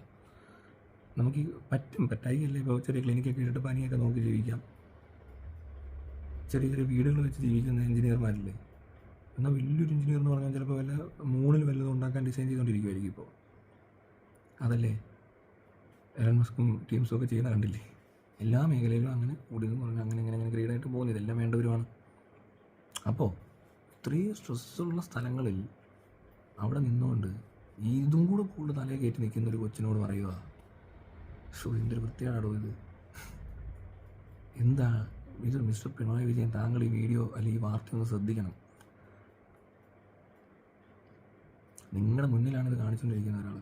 നമുക്ക് പറ്റായികയല്ലേ ഇപ്പോൾ ചെറിയ ക്ലിനിക്കൊക്കെ ഇട്ടിട്ട് പനിയൊക്കെ നോക്കി ജീവിക്കാം. ചെറിയ ചെറിയ വീടുകൾ വെച്ച് ജീവിക്കുന്ന എഞ്ചിനീയർമാരില്ലേ. എന്നാൽ വലിയൊരു എഞ്ചിനീയർ എന്ന് പറഞ്ഞാൽ ചിലപ്പോൾ വല്ല മൂണിൽ വല്ലതും ഉണ്ടാക്കാൻ ഡിസൈൻ ചെയ്തുകൊണ്ടിരിക്കുമായിരിക്കും ഇപ്പോൾ. അതല്ലേ എലൻ മസ്കും ടീംസും ഒക്കെ ചെയ്യുന്ന കണ്ടില്ലേ. എല്ലാ മേഖലയിലും അങ്ങനെ കൂടിയെന്ന് പറഞ്ഞാൽ അങ്ങനെ ഗ്രേഡായിട്ട് പോകുന്നത് ഇതെല്ലാം വേണ്ടവരുമാണ്. അപ്പോൾ ഇത്രയും സ്ട്രെസ്സുള്ള സ്ഥലങ്ങളിൽ അവിടെ നിന്നുകൊണ്ട് ഇതും കൂടെ കൂടുതൽ തലയെ കയറ്റി നിൽക്കുന്ന ഒരു കൊച്ചിനോട് പറയുക, എന്തൊരു വൃത്തിയാണോ ഇത്, എന്താ ഇത് മിസ്റ്റർ പിണറായി വിജയൻ, താങ്കൾ ഈ വീഡിയോ അല്ലെങ്കിൽ ഈ വാർത്ത ഒന്ന് ശ്രദ്ധിക്കണം. നിങ്ങളുടെ മുന്നിലാണിത് കാണിച്ചുകൊണ്ടിരിക്കുന്ന ഒരാൾ.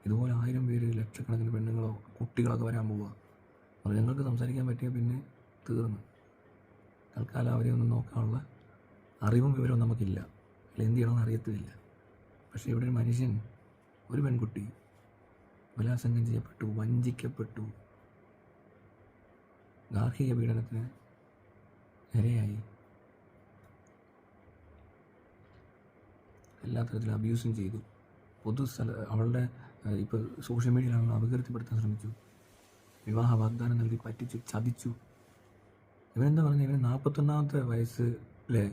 ഇതുപോലെ 1000 പേര്, ലക്ഷക്കണക്കിന് പെണ്ണുങ്ങളോ കുട്ടികളൊക്കെ വരാൻ പോവുക. അപ്പോൾ ഞങ്ങൾക്ക് സംസാരിക്കാൻ പറ്റിയാൽ പിന്നെ തീർന്നു. തൽക്കാലം അവരെ ഒന്നും നോക്കാനുള്ള അറിവും വിവരവും നമുക്കില്ല, അല്ല എന്ത് ചെയ്യണമെന്ന് അറിയത്തില്ല. പക്ഷേ ഇവിടെ ഒരു മനുഷ്യൻ, ഒരു പെൺകുട്ടി ബലാത്സംഗം ചെയ്യപ്പെട്ടു, വഞ്ചിക്കപ്പെട്ടു, ഗാർഹിക പീഡനത്തിന് ഇരയായി, എല്ലാ തരത്തിലും അബ്യൂസും ചെയ്തു, അവളുടെ ഇപ്പോൾ സോഷ്യൽ മീഡിയയിലാണ് അപകീർത്തിപ്പെടുത്താൻ ശ്രമിച്ചു, വിവാഹ വാഗ്ദാനം നൽകി പറ്റിച്ചു, ചതിച്ചു. ഇവനെന്താ പറഞ്ഞാൽ ഇവന് 41ാമത്തെ വയസ്സിലെ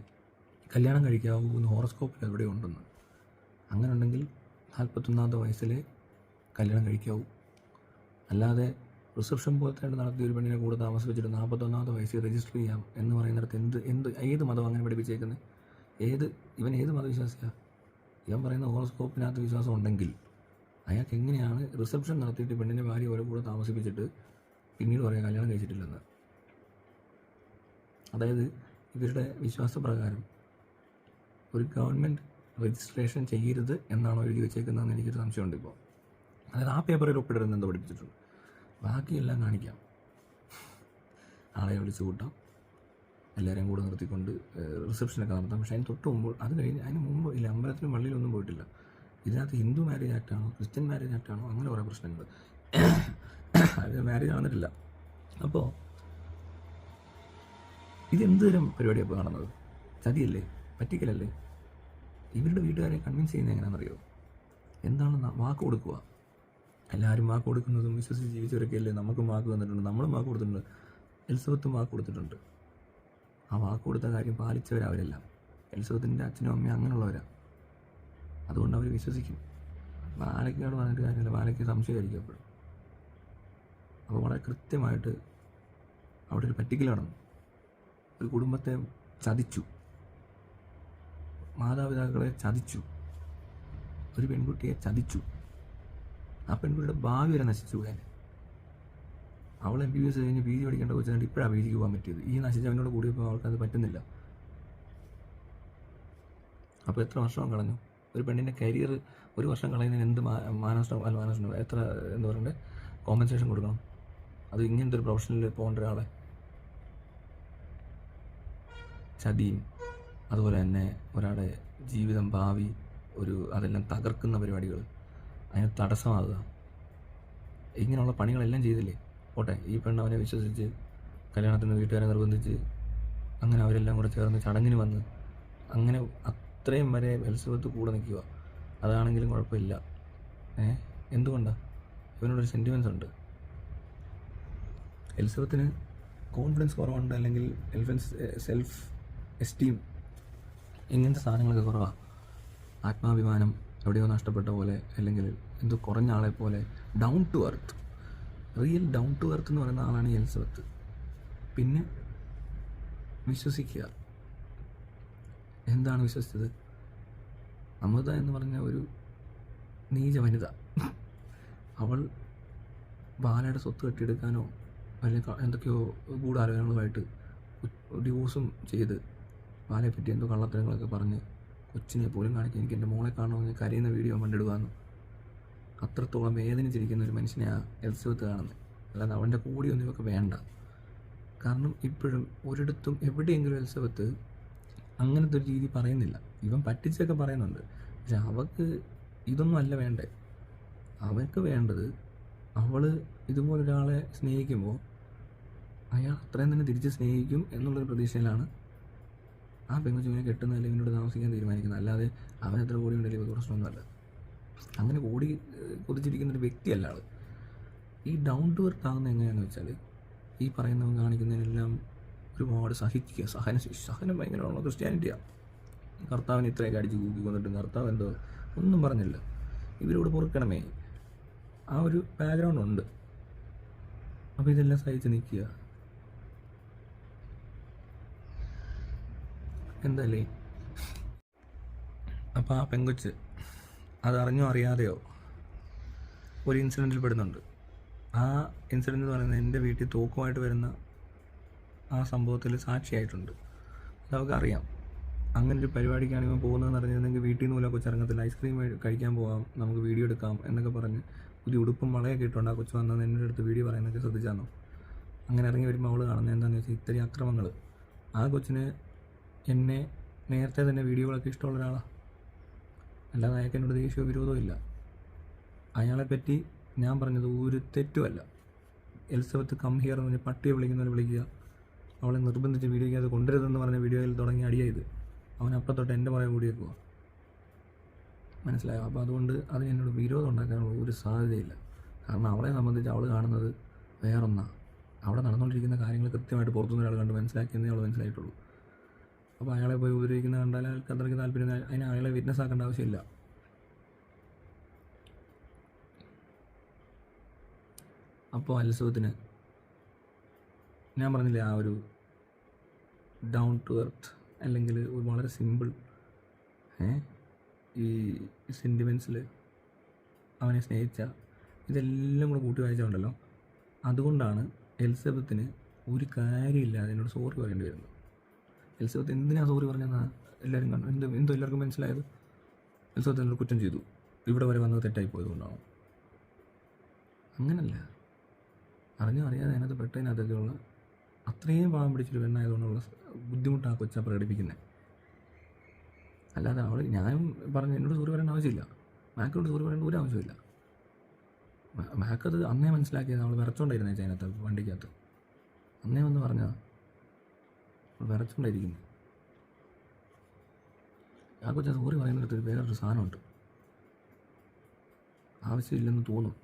കല്യാണം കഴിക്കാവൂ എന്ന് ഹോറോസ്കോപ്പിൽ എവിടെ ഉണ്ടെന്ന്. അങ്ങനെ ഉണ്ടെങ്കിൽ 41ാമത്തെ വയസ്സിൽ കല്യാണം കഴിക്കാവൂ. അല്ലാതെ റിസപ്ഷൻ പോലത്തെ നടത്തിയ ഒരു പെണ്ണിനെ കൂടെ താമസിപ്പിച്ചിട്ട് 41ാമത്തെ വയസ്സിൽ രജിസ്റ്റർ ചെയ്യാം എന്ന് പറയുന്നിടത്ത് ഏത് മതം അങ്ങനെ പഠിപ്പിച്ചേക്കുന്നത്? ഇവൻ ഏത് മതവിശ്വാസിയാണ്? ഇവൻ പറയുന്ന ഹോറോസ്കോപ്പിനകത്ത് വിശ്വാസം ഉണ്ടെങ്കിൽ അയാൾക്ക് എങ്ങനെയാണ് റിസപ്ഷൻ നടത്തിയിട്ട് പെണ്ണിനെ ഭാര്യ പോലെ കൂടെ താമസിപ്പിച്ചിട്ട് പിന്നീട് പറയാൻ കല്യാണം കഴിച്ചിട്ടില്ലെന്ന്? അതായത് ഇവരുടെ വിശ്വാസപ്രകാരം ഒരു ഗവൺമെൻറ് രജിസ്ട്രേഷൻ ചെയ്യരുത് എന്നാണോ എഴുതി വെച്ചേക്കുന്നതെന്ന് എനിക്കൊരു സംശയമുണ്ട് ഇപ്പോൾ. അതായത് ആ പേപ്പറിൽ ഒപ്പിടരുതെന്ന് എന്തോ പഠിപ്പിച്ചിട്ടുണ്ട്. ബാക്കിയെല്ലാം കാണിക്കാം, ആളെ വിളിച്ചു കൂട്ടാം, എല്ലാവരെയും കൂടെ നിർത്തിക്കൊണ്ട് റിസപ്ഷനൊക്കെ നടത്താം. പക്ഷേ അതിന് മുമ്പ് ഇല്ല, അമ്പലത്തിലും പള്ളിയിലൊന്നും പോയിട്ടില്ല. ഇതിനകത്ത് ഹിന്ദു മാരേജ് ആക്റ്റാണോ ക്രിസ്ത്യൻ മാരേജ് ആക്റ്റാണോ അങ്ങനെ കുറേ പ്രശ്നങ്ങൾ. അത് മാരേജ് നടന്നിട്ടില്ല. അപ്പോൾ ഇതെന്ത് തരം പരിപാടിയാണ് ഇപ്പോൾ കാണുന്നത്? ചതിയല്ലേ, പറ്റിക്കലല്ലേ? ഇവരുടെ വീട്ടുകാരെ കൺവിൻസ് ചെയ്യുന്നത് എങ്ങനെയാണെന്നറിയോ? എന്താണെന്ന് വാക്ക് കൊടുക്കുക. എല്ലാവരും വാക്ക് കൊടുക്കുന്നതും വിശ്വസിച്ച് ജീവിച്ചവരൊക്കെ അല്ലേ നമുക്കും വാക്ക് തന്നിട്ടുണ്ട്, നമ്മളും വാക്ക് കൊടുത്തിട്ടുണ്ട്, എലിസബത്തും വാക്ക് കൊടുത്തിട്ടുണ്ട്. ആ വാക്ക് കൊടുത്ത കാര്യം പാലിച്ചവരവരെല്ലാം. എലിസബത്തിൻ്റെ അച്ഛനും അമ്മയും അങ്ങനെയുള്ളവരാണ്. അതുകൊണ്ട് അവർ വിശ്വസിക്കും. ബാലയ്ക്കോട് പറഞ്ഞിട്ട് കാര്യമില്ല, ബാലയ്ക്ക് സംശയമായിരിക്കും എപ്പോഴും. അപ്പോൾ വളരെ കൃത്യമായിട്ട് അവിടെ ഒരു പറ്റിക്കൽ നടന്നു. ഒരു കുടുംബത്തെ ചതിച്ചു, മാതാപിതാക്കളെ ചതിച്ചു, ഒരു പെൺകുട്ടിയെ ചതിച്ചു. ആ പെൺകുട്ടിയുടെ ഭാവി വരെ നശിച്ചു പോയാൽ. അവൾ MBBS കഴിഞ്ഞ് PG പഠിക്കേണ്ട കൊച്ചിനായിട്ട് ഇപ്പോഴാണ് PGക്ക് പോകാൻ പറ്റിയത്. ഈ നശിച്ചവനോട് കൂടിയപ്പോൾ അവൾക്കത് പറ്റുന്നില്ല. അപ്പോൾ എത്ര വർഷം കളഞ്ഞു? ഒരു പെണ്ണിൻ്റെ കരിയർ ഒരു വർഷം കളയുന്നതിന് എന്ത് മാനനഷ്ടം എത്ര എന്താ പറയണ്ടേ കോമ്പൻസേഷൻ കൊടുക്കണം? അത് ഇങ്ങനത്തെ ഒരു പ്രൊഫഷനിൽ പോകേണ്ട ഒരാളെ ചതിയും അതുപോലെ തന്നെ ഒരാളുടെ ജീവിതം, ഭാവി, അതെല്ലാം തകർക്കുന്ന പരിപാടികൾ, അതിന് തടസ്സമാകുക, ഇങ്ങനെയുള്ള പണികളെല്ലാം ചെയ്തില്ലേ? പോട്ടെ, ഈ പെണ്ണ് അവനെ വിശ്വസിച്ച് കല്യാണത്തിന് വീട്ടുകാരെ നിർബന്ധിച്ച് അങ്ങനെ അവരെല്ലാം കൂടെ ചേർന്ന് ചടങ്ങിന് വന്ന് അങ്ങനെ അത്രയും വരെ എലിസബത്ത് കൂടെ നിൽക്കുക. അതാണെങ്കിലും കുഴപ്പമില്ല. എന്തുകൊണ്ടാണ്? ഇവനോടൊരു സെൻറ്റിമെൻസ് ഉണ്ട്. എലിസബത്തിന് കോൺഫിഡൻസ് കുറവുണ്ട്, അല്ലെങ്കിൽ സെൽഫ് എസ്റ്റീം ഇങ്ങനത്തെ സാധനങ്ങളൊക്കെ കുറവാണ്. ആത്മാഭിമാനം എവിടെയോ നഷ്ടപ്പെട്ട പോലെ, അല്ലെങ്കിൽ എന്തോ കുറഞ്ഞ ആളെ പോലെ. Down to earth, real down to earth എന്ന് പറയുന്ന ആളാണ് ഈ എലിസബത്ത്. പിന്നെ വിശ്വസിക്കുക. എന്താണ് വിശ്വസിച്ചത്? അമൃത എന്ന് പറഞ്ഞ ഒരു നീച വനിത, അവൾ ബാലയുടെ സ്വത്ത് കെട്ടിയെടുക്കാനോ അല്ലെങ്കിൽ എന്തൊക്കെയോ ഗൂഢാലോചനകളുമായിട്ട് ഡിവോഴ്സും ചെയ്ത് ബാലയെ പറ്റി എന്തോ കള്ളത്തരങ്ങളൊക്കെ പറഞ്ഞ് കൊച്ചിനെ പോലും കാണിക്കാൻ എനിക്ക് എൻ്റെ മോളെ കാണണമെന്ന് കരയുന്ന വീഡിയോ കണ്ടിടുകയെന്ന്. അത്രത്തോളം വേദനിച്ചിരിക്കുന്ന ഒരു മനുഷ്യനെയാണ് എലിസബത്ത് കാണുന്നത്. അല്ലാതെ അവൻ്റെ കൂടിയൊന്നും ഇവർക്ക് വേണ്ട. കാരണം ഇപ്പോഴും ഒരിടത്തും എവിടെയെങ്കിലും എലിസബത്ത് അങ്ങനത്തെ ഒരു രീതി പറയുന്നില്ല. ഇവൻ പറ്റിച്ചൊക്കെ പറയുന്നുണ്ട്, പക്ഷെ അവൾക്ക് ഇതൊന്നും അല്ല വേണ്ടേ. അവൾക്ക് വേണ്ടത് അവൾ ഇതുപോലൊരാളെ സ്നേഹിക്കുമ്പോൾ അയാൾ അത്രയും തന്നെ തിരിച്ച് സ്നേഹിക്കും എന്നുള്ളൊരു പ്രതീക്ഷയിലാണ് ആ പെൺകുച്ചുവിനെ കെട്ടുന്ന അല്ലെങ്കിൽ ഇവനോട് താമസിക്കാൻ തീരുമാനിക്കുന്നത്. അല്ലാതെ അവൻ എത്ര കൂടി ഉണ്ടെങ്കിൽ ഇവർക്ക് പ്രശ്നമൊന്നുമല്ല. അങ്ങനെ കോടി കൊതിച്ചിരിക്കുന്നൊരു വ്യക്തിയല്ല ആൾ. ഈ ഡൗൺ ടു എർത്ത് ആകുന്നത് എങ്ങനെയാണെന്ന് വെച്ചാൽ ഈ പറയുന്നവൻ കാണിക്കുന്നതിനെല്ലാം ഒരുപാട് സഹിക്കുക, സഹനം ഭയങ്കരമാണല്ലോ. ക്രിസ്ത്യാനിറ്റിയാണ്. കർത്താവിന് ഇത്രയൊക്കെ അടിച്ച് കൂക്കി കൊന്നിട്ടും കർത്താവ് എന്തോ ഒന്നും പറഞ്ഞില്ല. ഇവരോട് പൊറുക്കണമേ, ആ ഒരു ബാക്ക്ഗ്രൗണ്ട് ഉണ്ട്. അപ്പോൾ ഇതെല്ലാം സഹിച്ച് നിൽക്കുക. എന്തല്ലേ. അപ്പോൾ ആ പെങ്കൊച്ച് അതറിഞ്ഞോ അറിയാതെയോ ഒരു ഇൻസിഡൻറ്റിൽ പെടുന്നുണ്ട്. ആ ഇൻസിഡൻ്റ് എന്ന് പറയുന്നത് എൻ്റെ വീട്ടിൽ തോക്കുമായിട്ട് വരുന്ന ആ സംഭവത്തിൽ സാക്ഷിയായിട്ടുണ്ട്. അതവർക്ക് അറിയാം. അങ്ങനെ ഒരു പരിപാടിക്കാണ് ഇവൻ പോകുന്നതെന്ന് അറിഞ്ഞിരുന്നെങ്കിൽ വീട്ടിൽ നിന്ന് പോലും കൊച്ചു ഇറങ്ങത്തില്ല. ഐസ്ക്രീം കഴിക്കാൻ പോകാം, നമുക്ക് വീഡിയോ എടുക്കാം എന്നൊക്കെ പറഞ്ഞ് പുതിയ ഉടുപ്പും വളയൊക്കെ ഇട്ടുകൊണ്ട് ആ കൊച്ചു വന്നത് എൻ്റെ അടുത്ത് വീഡിയോ പറയുന്നതൊക്കെ ശ്രദ്ധിച്ചാന്നോ. അങ്ങനെ ഇറങ്ങി വരുമ്പോൾ അവൾ കാണുന്നത് എന്താണെന്ന് വെച്ചാൽ ഇത്രയും അക്രമങ്ങൾ. ആ കൊച്ചിന് എന്നെ നേരത്തെ തന്നെ വീഡിയോകളൊക്കെ ഇഷ്ടമുള്ള ഒരാളാണ്. അല്ലാതെ അയാൾക്ക് എന്നോട് ദേഷ്യമോ വിരോധമോ ഇല്ല. അയാളെപ്പറ്റി ഞാൻ പറഞ്ഞത് ഒരു തെറ്റുമല്ല. എലിസബത്ത് കം ഹിയർ എന്ന് പറഞ്ഞ് പട്ടിയെ വിളിക്കുന്നവരെ വിളിക്കുക, അവളെ നിർബന്ധിച്ച് വീഡിയോയ്ക്ക് അത് കൊണ്ടുവരുതെന്ന് പറഞ്ഞ വീഡിയോയിൽ തുടങ്ങി അടിയായത്. അവൻ അപ്പം തൊട്ട് എൻ്റെ പുറകെ കൂടിയേക്കുക. മനസ്സിലായോ? അപ്പോൾ അതുകൊണ്ട് അതിന് എന്നോട് വിരോധം ഉണ്ടാക്കാനുള്ള ഒരു സാധ്യതയില്ല. കാരണം അവളെ സംബന്ധിച്ച് അവൾ കാണുന്നത് വേറൊന്നാണ്. അവിടെ നടന്നുകൊണ്ടിരിക്കുന്ന കാര്യങ്ങൾ കൃത്യമായിട്ട് പുറത്തുനിന്ന് ഒരാൾ കണ്ട് മനസ്സിലാക്കിയെന്നേ അവൾ മനസ്സിലായിട്ടുള്ളൂ. അപ്പോൾ അയാളെ പോയി ഉപദ്രവിക്കുന്നത് കണ്ടാൽ അയാൾക്ക് അത്രയ്ക്ക് താല്പര്യം, അതിന് അയാളെ വിറ്റ്നസ് ആക്കേണ്ട ആവശ്യമില്ല. അപ്പോൾ എലിസബത്തിന് ഞാൻ പറഞ്ഞില്ലേ ആ ഒരു ഡൗൺ ടു എർത്ത് അല്ലെങ്കിൽ ഒരു വളരെ സിമ്പിൾ ഈ സെൻറ്റിമെൻറ്റ്സിൽ അവനെ സ്നേഹിച്ച ഇതെല്ലാം കൂടെ കൂട്ടി വായിച്ചുണ്ടല്ലോ. അതുകൊണ്ടാണ് എലിസബത്തിന് ഒരു കാര്യമില്ലാതെ എന്നോട് സോറി പറയേണ്ടി വരുന്നത്. എലിസബത്ത് എന്തിനാണ് സോറി പറഞ്ഞതെന്നാണ് എല്ലാവരും കണ്ടു. എന്തോ എല്ലാവർക്കും മനസ്സിലായത്. എലിസബത്ത് എന്നോട് കുറ്റം ചെയ്തു, ഇവിടെ വരെ വന്നത് തെറ്റായി പോയതുകൊണ്ടാണ്. അങ്ങനല്ല, അറിയാതെ അതിനകത്ത് പെട്ടതിനകത്തൊക്കെയുള്ള അത്രയും പാവം പിടിച്ചൊരു പെണ്ണായതുകൊണ്ടുള്ള ബുദ്ധിമുട്ട് ആ കൊച്ചാ പ്രകടിപ്പിക്കുന്നത്. അല്ലാതെ അവൾ ഞാൻ പറഞ്ഞു എന്നോട് സോറി പറയേണ്ട ആവശ്യമില്ല, മാക്കിനോട് സോറി പറയേണ്ട ഒരു ആവശ്യമില്ല. മാക്കത് അന്നേ മനസ്സിലാക്കിയത്. അവൾ വിറച്ചോണ്ടായിരുന്നേ അതിനകത്ത് വണ്ടിക്കകത്ത്. അന്നേ വന്ന് പറഞ്ഞതാണ് അവൾ വിറച്ചോണ്ടായിരിക്കുന്നു. ആ കൊച്ചാ സോറി പറയുന്നിടത്ത് വേറൊരു സാധനമുണ്ട്. ആവശ്യമില്ലെന്ന് തോന്നും,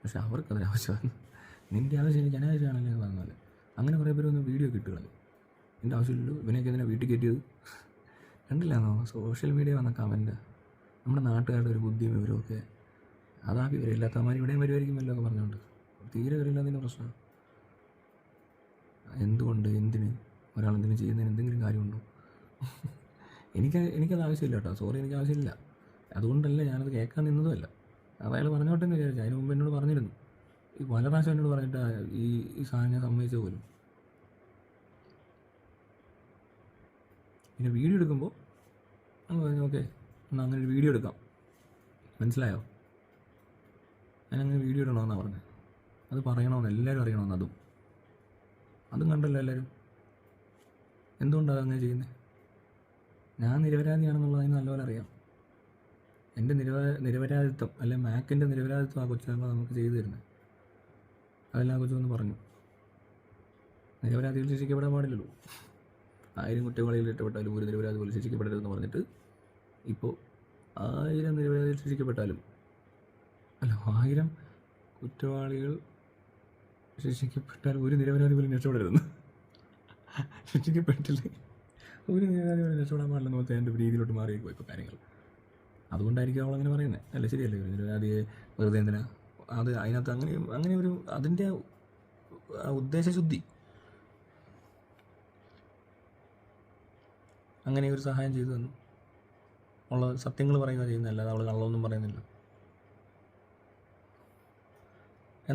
പക്ഷെ അവർക്കത് ആവശ്യമാണ്. നിൻ്റെ ആവശ്യം എനിക്ക് അനാവശ്യമാണല്ലേ എന്ന് പറഞ്ഞാൽ അങ്ങനെ കുറേ പേരൊന്ന് വീഡിയോ കിട്ടുകയാണ്. എൻ്റെ ആവശ്യമില്ലല്ലോ, ഇവനെയൊക്കെ എന്തിനാ വീട്ടിൽ കയറ്റിയത്. കണ്ടില്ലാന്നോ സോഷ്യൽ മീഡിയ വന്ന കമൻറ്റ്. നമ്മുടെ നാട്ടുകാരുടെ ഒരു ബുദ്ധിയും വിവരമൊക്കെ അതാ വിവരമില്ലാത്തമാർ ഇവിടെയും വരുമായിരിക്കുമല്ലോ ഒക്കെ പറഞ്ഞുകൊണ്ട്. തീരെ വിവരമില്ലാത്തതിൻ്റെ പ്രശ്നം. എന്തുകൊണ്ട്, എന്തിന് ഒരാളെന്തിനും ചെയ്യുന്നതിന് എന്തെങ്കിലും കാര്യമുണ്ടോ? എനിക്കത് ആവശ്യമില്ല കേട്ടോ. സോറി, എനിക്ക് ആവശ്യമില്ല. അതുകൊണ്ടല്ല ഞാനത് കേൾക്കാൻ നിന്നതുമല്ല. അയാൾ പറഞ്ഞോട്ടെ എന്ന് വിചാരിച്ചു. അതിന് മുമ്പ് എന്നോട് പറഞ്ഞിരുന്നു. ഈ പല പ്രാവശ്യം എന്നോട് പറഞ്ഞിട്ട് ഈ സാധനം ഞാൻ സമ്മതിച്ച പോലും. പിന്നെ വീഡിയോ എടുക്കുമ്പോൾ പറഞ്ഞു ഓക്കെ എന്നാൽ അങ്ങനെ ഒരു വീഡിയോ എടുക്കാം, മനസ്സിലായോ? ഞാനങ്ങനെ വീഡിയോ ഇടണമെന്നാണ് പറഞ്ഞത്. അത് പറയണമെന്ന് എല്ലാവരും അറിയണമെന്ന്. അതും കണ്ടല്ലോ എല്ലാവരും. എന്തുകൊണ്ടാണ് അങ്ങനെ ചെയ്യുന്നത്? ഞാൻ നിരപരാധിയാണെന്നുള്ളത് അതിന് നല്ലപോലെ അറിയാം. എൻ്റെ നിരപരാധിത്വം അല്ലെ മാക്കിൻ്റെ നിരപരാധിത്വം ആ കൊച്ചാണ് നമുക്ക് ചെയ്തു തരുന്നത്. അതെല്ലാം ആ കൊച്ചൊന്ന് പറഞ്ഞു. നിരപരാധികൾ ശിക്ഷിക്കപ്പെടാൻ പാടില്ലല്ലോ. 1000 കുറ്റവാളികൾ ഇഷ്ടപ്പെട്ടാലും ഒരു നിരപരാധി പോലും ശിക്ഷിക്കപ്പെടരുതെന്ന് പറഞ്ഞിട്ട് ഇപ്പോൾ 1000 നിരപരാധികൾ ശിക്ഷിക്കപ്പെട്ടാലും 1000 കുറ്റവാളികൾ ശിക്ഷിക്കപ്പെട്ടാലും ഒരു നിരപരാധി പോലും രക്ഷപ്പെടരുതെന്ന്. ശിക്ഷിക്കപ്പെട്ടില്ലേ ഒരു നിരപരാധി പോലും രക്ഷപ്പെടാൻ പാടില്ലെന്ന് നോക്കി എൻ്റെ രീതിയിലോട്ട് മാറിയേക്കും ഇപ്പോൾ കാര്യങ്ങൾ. അതുകൊണ്ടായിരിക്കും അവളങ്ങനെ പറയുന്നത്. അല്ല ശരിയല്ലേ? ഒരു നിരപരാധിയെ വെറുതെ എന്തിനാ അത് അതിനകത്ത് അങ്ങനെ ഒരു അതിൻ്റെ ഉദ്ദേശശുദ്ധി. അങ്ങനെ ഒരു സഹായം ചെയ്തു തന്നു. ഉള്ള സത്യങ്ങൾ പറയുക ചെയ്യുന്നതല്ല, അവൾ കള്ളമൊന്നും പറയുന്നില്ല.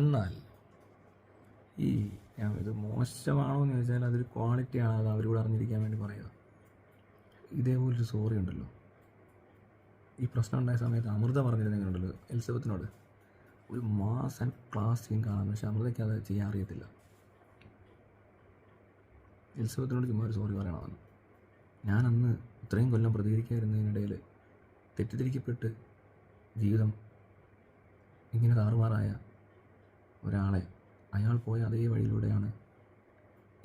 എന്നാൽ ഇത് മോശമാണോ എന്ന് ചോദിച്ചാൽ അതൊരു ക്വാളിറ്റിയാണ്. അത് അവരോട് അറിഞ്ഞിരിക്കാൻ വേണ്ടി പറയുക. ഇതേപോലൊരു സോറി ഉണ്ടല്ലോ. ഈ പ്രശ്നം ഉണ്ടായ സമയത്ത് അമൃത പറഞ്ഞിരുന്നെങ്കിലുണ്ടല്ലോ എലിസബത്തിനോട് ഒരു മാസ് ആൻഡ് ക്ലാസ് സീൻ കാണാം. പക്ഷെ അമൃതയ്ക്ക് അത് ചെയ്യാൻ അറിയത്തില്ല. എലിസബത്തിനോട് ചുമ്മാ ഒരു സോറി പറയണമെന്ന്. ഞാനന്ന് ഇത്രയും കൊല്ലം പ്രതികരിക്കാതിരുന്നതിനിടയിൽ തെറ്റിദ്ധരിക്കപ്പെട്ട് ജീവിതം ഇങ്ങനെ താറുമാറായ ഒരാളെ അയാൾ പോയ അതേ വഴിയിലൂടെയാണ്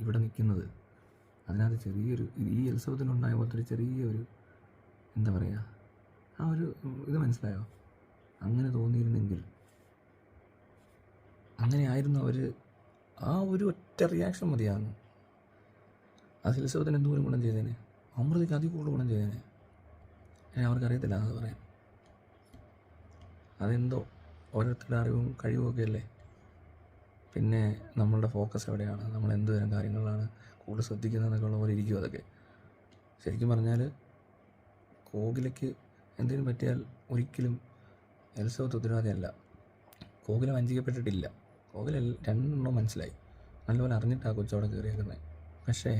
ഇവിടെ നിൽക്കുന്നത്. അതിനകത്ത് ചെറിയൊരു ഈ എലിസബത്തിനുണ്ടായ പോലത്തെ ചെറിയൊരു എന്താ പറയുക, ആ ഒരു ഇത് മനസ്സിലായോ? അങ്ങനെ തോന്നിയിരുന്നെങ്കിൽ, അങ്ങനെ ആയിരുന്നു അവർ, ആ ഒരു ഒറ്റ റിയാക്ഷൻ മതിയാകുന്നു. അത് എലിസബത്തിന് എന്തോരം ഗുണം ചെയ്തേനെ, അമൃതയ്ക്ക് അതിൽ കൂടുതൽ ഗുണം ചെയ്തേനെ. അവർക്കറിയത്തില്ല അത് പറയാൻ. അതെന്തോ ഓരോരുത്തരുടെ അറിവും കഴിവും ഒക്കെ അല്ലേ. പിന്നെ നമ്മളുടെ ഫോക്കസ് എവിടെയാണ്, നമ്മൾ എന്ത് തരം കാര്യങ്ങളാണ് കൂടുതൽ ശ്രദ്ധിക്കുന്നതെന്നൊക്കെ ഉള്ള പോലെ ഇരിക്കും അതൊക്കെ. ശരിക്കും പറഞ്ഞാൽ കോകിലയ്ക്ക് എന്തെങ്കിലും പറ്റിയാൽ ഒരിക്കലും എലിസബത്ത് ഉത്തരവാദിയല്ല. കോകില വഞ്ചിക്കപ്പെട്ടിട്ടില്ല. കോകില രണ്ടെണ്ണം മനസ്സിലായി, നല്ലപോലെ അറിഞ്ഞിട്ടാണ് കൊച്ചവിടെ കയറിയേക്കുന്നത്. പക്ഷേ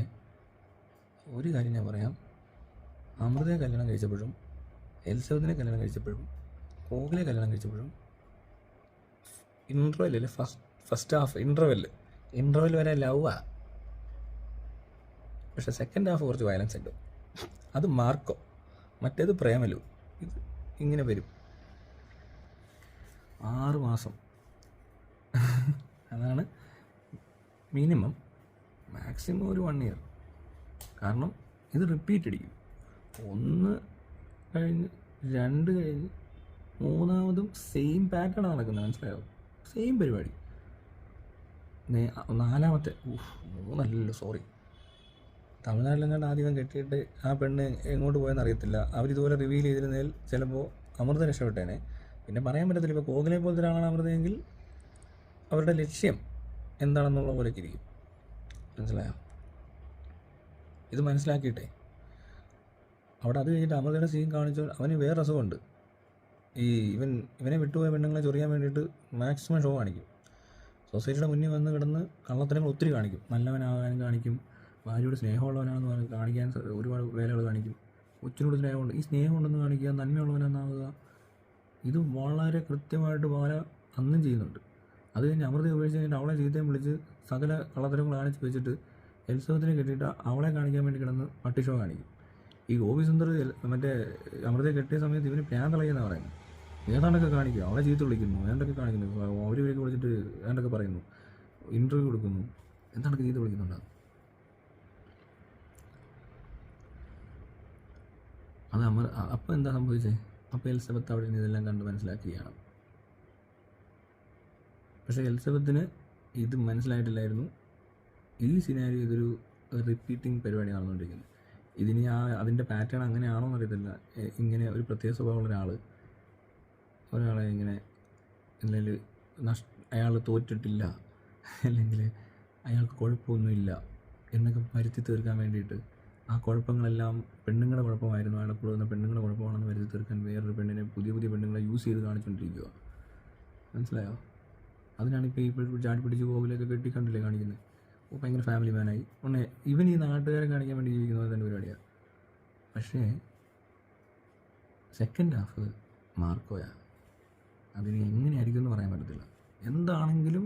ഒരു കാര്യം ഞാൻ പറയാം, അമൃതയെ കല്യാണം കഴിച്ചപ്പോഴും എലിസബത്തിനെ കല്യാണം കഴിച്ചപ്പോഴും കോകിലെ കല്യാണം കഴിച്ചപ്പോഴും ഇൻ്റർവെല്ലിൽ ഫസ്റ്റ് ഹാഫ് ഇൻ്റർവെൽ വരെ ലവാ. പക്ഷേ സെക്കൻഡ് ഹാഫ് കുറച്ച് വയലൻസ് ഉണ്ട്. അത് മാർക്കോ, മറ്റേത് പ്രേമലു. ഇത് ഇങ്ങനെ വരും 6 മാസം. അതാണ് മിനിമം. മാക്സിമം ഒരു 1 ഇയർ. കാരണം ഇത് റിപ്പീറ്റ് അടിക്കും. 1 കഴിഞ്ഞ് 2 കഴിഞ്ഞ് 3-ാമതും സെയിം പാറ്റേൺ നടക്കുന്നത്, മനസ്സിലായോ? സെയിം പരിപാടി. 4-ാമത്തെ 3 സോറി, തമിഴ്നാട്ടിലെങ്ങാണ്ട് ആദ്യം കെട്ടിയിട്ട് ആ പെണ്ണ് എങ്ങോട്ട് പോയെന്ന് അറിയത്തില്ല. അവരിതുപോലെ റിവീൽ ചെയ്തിരുന്നതിൽ ചിലപ്പോൾ അമൃത രക്ഷപ്പെട്ടേനെ. പിന്നെ പറയാൻ പറ്റത്തില്ല. ഇപ്പോൾ കോകിലെ പോലത്തെ ഒരാളാണ് അമൃതയെങ്കിൽ അവരുടെ ലക്ഷ്യം എന്താണെന്നുള്ള പോലെയൊക്കെ ഇരിക്കും. മനസ്സിലായോ? ഇത് മനസ്സിലാക്കിയിട്ടേ അവിടെ അത് കഴിഞ്ഞിട്ട് അമൃതയുടെ സീൻ കാണിച്ചോ. അവന് വേറെ രസമുണ്ട്. ഇവനെ വിട്ടുപോയ പെണ്ണുങ്ങളെ ചൊറിയാൻ വേണ്ടിയിട്ട് മാക്സിമം ഷോ കാണിക്കും. സൊസൈറ്റിയുടെ മുന്നിൽ വന്ന് കിടന്ന് കള്ളത്തരങ്ങൾ ഒത്തിരി കാണിക്കും. നല്ലവനാകാനും കാണിക്കും, ഭാര്യയോട് സ്നേഹമുള്ളവനാണെന്ന് പറഞ്ഞ് കാണിക്കാൻ ഒരുപാട് വേലകൾ കാണിക്കും. കൊച്ചിനോട് സ്നേഹമുണ്ട്, ഈ സ്നേഹമുണ്ടെന്ന് കാണിക്കുക, നന്മയുള്ളവനെന്നാവുക. ഇത് വളരെ കൃത്യമായിട്ട് പോലെ അന്നും ചെയ്യുന്നുണ്ട്. അത് കഴിഞ്ഞ് അമൃത ഉപയോഗിച്ച് കഴിഞ്ഞിട്ട് അവളെ ചീത്തയും വിളിച്ച് സകല കള്ളത്തരങ്ങൾ കാണിച്ച് വെച്ചിട്ട് എലിസബത്തിനെ കെട്ടിയിട്ട് അവളെ കാണിക്കാൻ വേണ്ടി കിടന്ന് പട്ടി ഷോ കാണിക്കും. ഈ ഗോപി സുന്ദർ മറ്റേ അമൃതയെ കെട്ടിയ സമയത്ത് ഇവന് പ്രാന്തളയെന്നാണ് പറയുന്നത്. ഏതാണ്ടൊക്കെ കാണിക്കും, അവളെ ചീത്ത വിളിക്കുന്നു, ഏതാണ്ടൊക്കെ കാണിക്കുന്നു, അവരൊക്കെ വിളിച്ചിട്ട് ഏതാണ്ടൊക്കെ പറയുന്നു, ഇൻ്റർവ്യൂ കൊടുക്കുന്നു, എന്താണ്ടൊക്കെ ചീത്ത വിളിക്കുന്നുണ്ടാകും. അത് അപ്പോൾ എന്താ സംഭവിച്ചത്? അപ്പോൾ എലിസബത്ത് അവിടെ നിന്ന് ഇതെല്ലാം കണ്ട് മനസ്സിലാക്കുകയാണ്. പക്ഷേ എലിസബത്തിന് ഇത് മനസ്സിലായിട്ടില്ലായിരുന്നു. ഈ സിനാരിയോ ഇതൊരു റിപ്പീറ്റിംഗ് പരിപാടി നടന്നുകൊണ്ടിരിക്കുന്നത്. ഇതിനി അതിൻ്റെ പാറ്റേൺ അങ്ങനെയാണോ എന്നറിയത്തില്ല. ഇങ്ങനെ ഒരു പ്രത്യേക സ്വഭാവമുള്ള ഒരാളെ ഇങ്ങനെ അല്ലെങ്കിൽ അയാൾ തോറ്റിട്ടില്ല, അല്ലെങ്കിൽ അയാൾക്ക് കുഴപ്പമൊന്നുമില്ല എന്നൊക്കെ വരുത്തി തീർക്കാൻ വേണ്ടിയിട്ട് ആ കുഴപ്പങ്ങളെല്ലാം പെണ്ണുങ്ങളുടെ കുഴപ്പമായിരുന്നു, അയാളെ കൂടുന്ന പെണ്ണുങ്ങളുടെ കുഴപ്പമാണെന്ന് വരുത്തി തീർക്കാൻ വേറൊരു പെണ്ണിനെ പുതിയ പെണ്ണുങ്ങളെ യൂസ് ചെയ്ത് കാണിച്ചുകൊണ്ടിരിക്കുക. മനസ്സിലായോ? അതിനാണിപ്പോൾ ഇപ്പോൾ ചാടി പിടിച്ച് കോവിലൊക്കെ കെട്ടി കണ്ടില്ലേ കാണിക്കുന്നത്. ഭയങ്കര ഫാമിലി മാനായി. ഇവൻ ഈ നാട്ടുകാരെ കാണിക്കാൻ വേണ്ടി ജീവിക്കുന്ന തന്നെ പരിപാടിയാണ്. പക്ഷേ സെക്കൻഡ് ഹാഫ് മാർക്കോയാണ്. അതിന് എങ്ങനെയായിരിക്കും എന്ന് പറയാൻ പറ്റത്തില്ല. എന്താണെങ്കിലും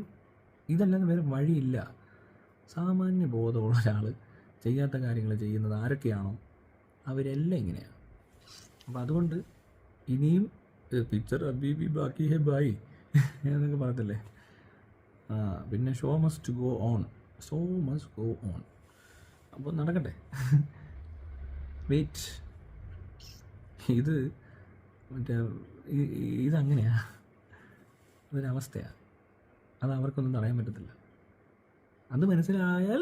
ഇതല്ലാതെ വേറെ വഴിയില്ല. സാമാന്യ ബോധമുള്ള ഒരാൾ ചെയ്യാത്ത കാര്യങ്ങൾ ചെയ്യുന്നത് ആരൊക്കെയാണോ അവരെല്ലാം ഇങ്ങനെയാണ്. അപ്പം അതുകൊണ്ട് ഇനിയും പിക്ചർ അബീബി ബാക്കി ഹെ ബായി എന്നൊക്കെ പറയത്തില്ലേ. പിന്നെ ഷോ മസ്റ്റ് ഗോ ഓൺ. അപ്പോൾ നടക്കട്ടെ. വെയിറ്റ്. ഇത് മറ്റേ ഇതങ്ങനെയാണ്, അതൊരവസ്ഥയാണ്. അത് അവർക്കൊന്നും തടയാൻ പറ്റത്തില്ല. അത് മനസ്സിലായാൽ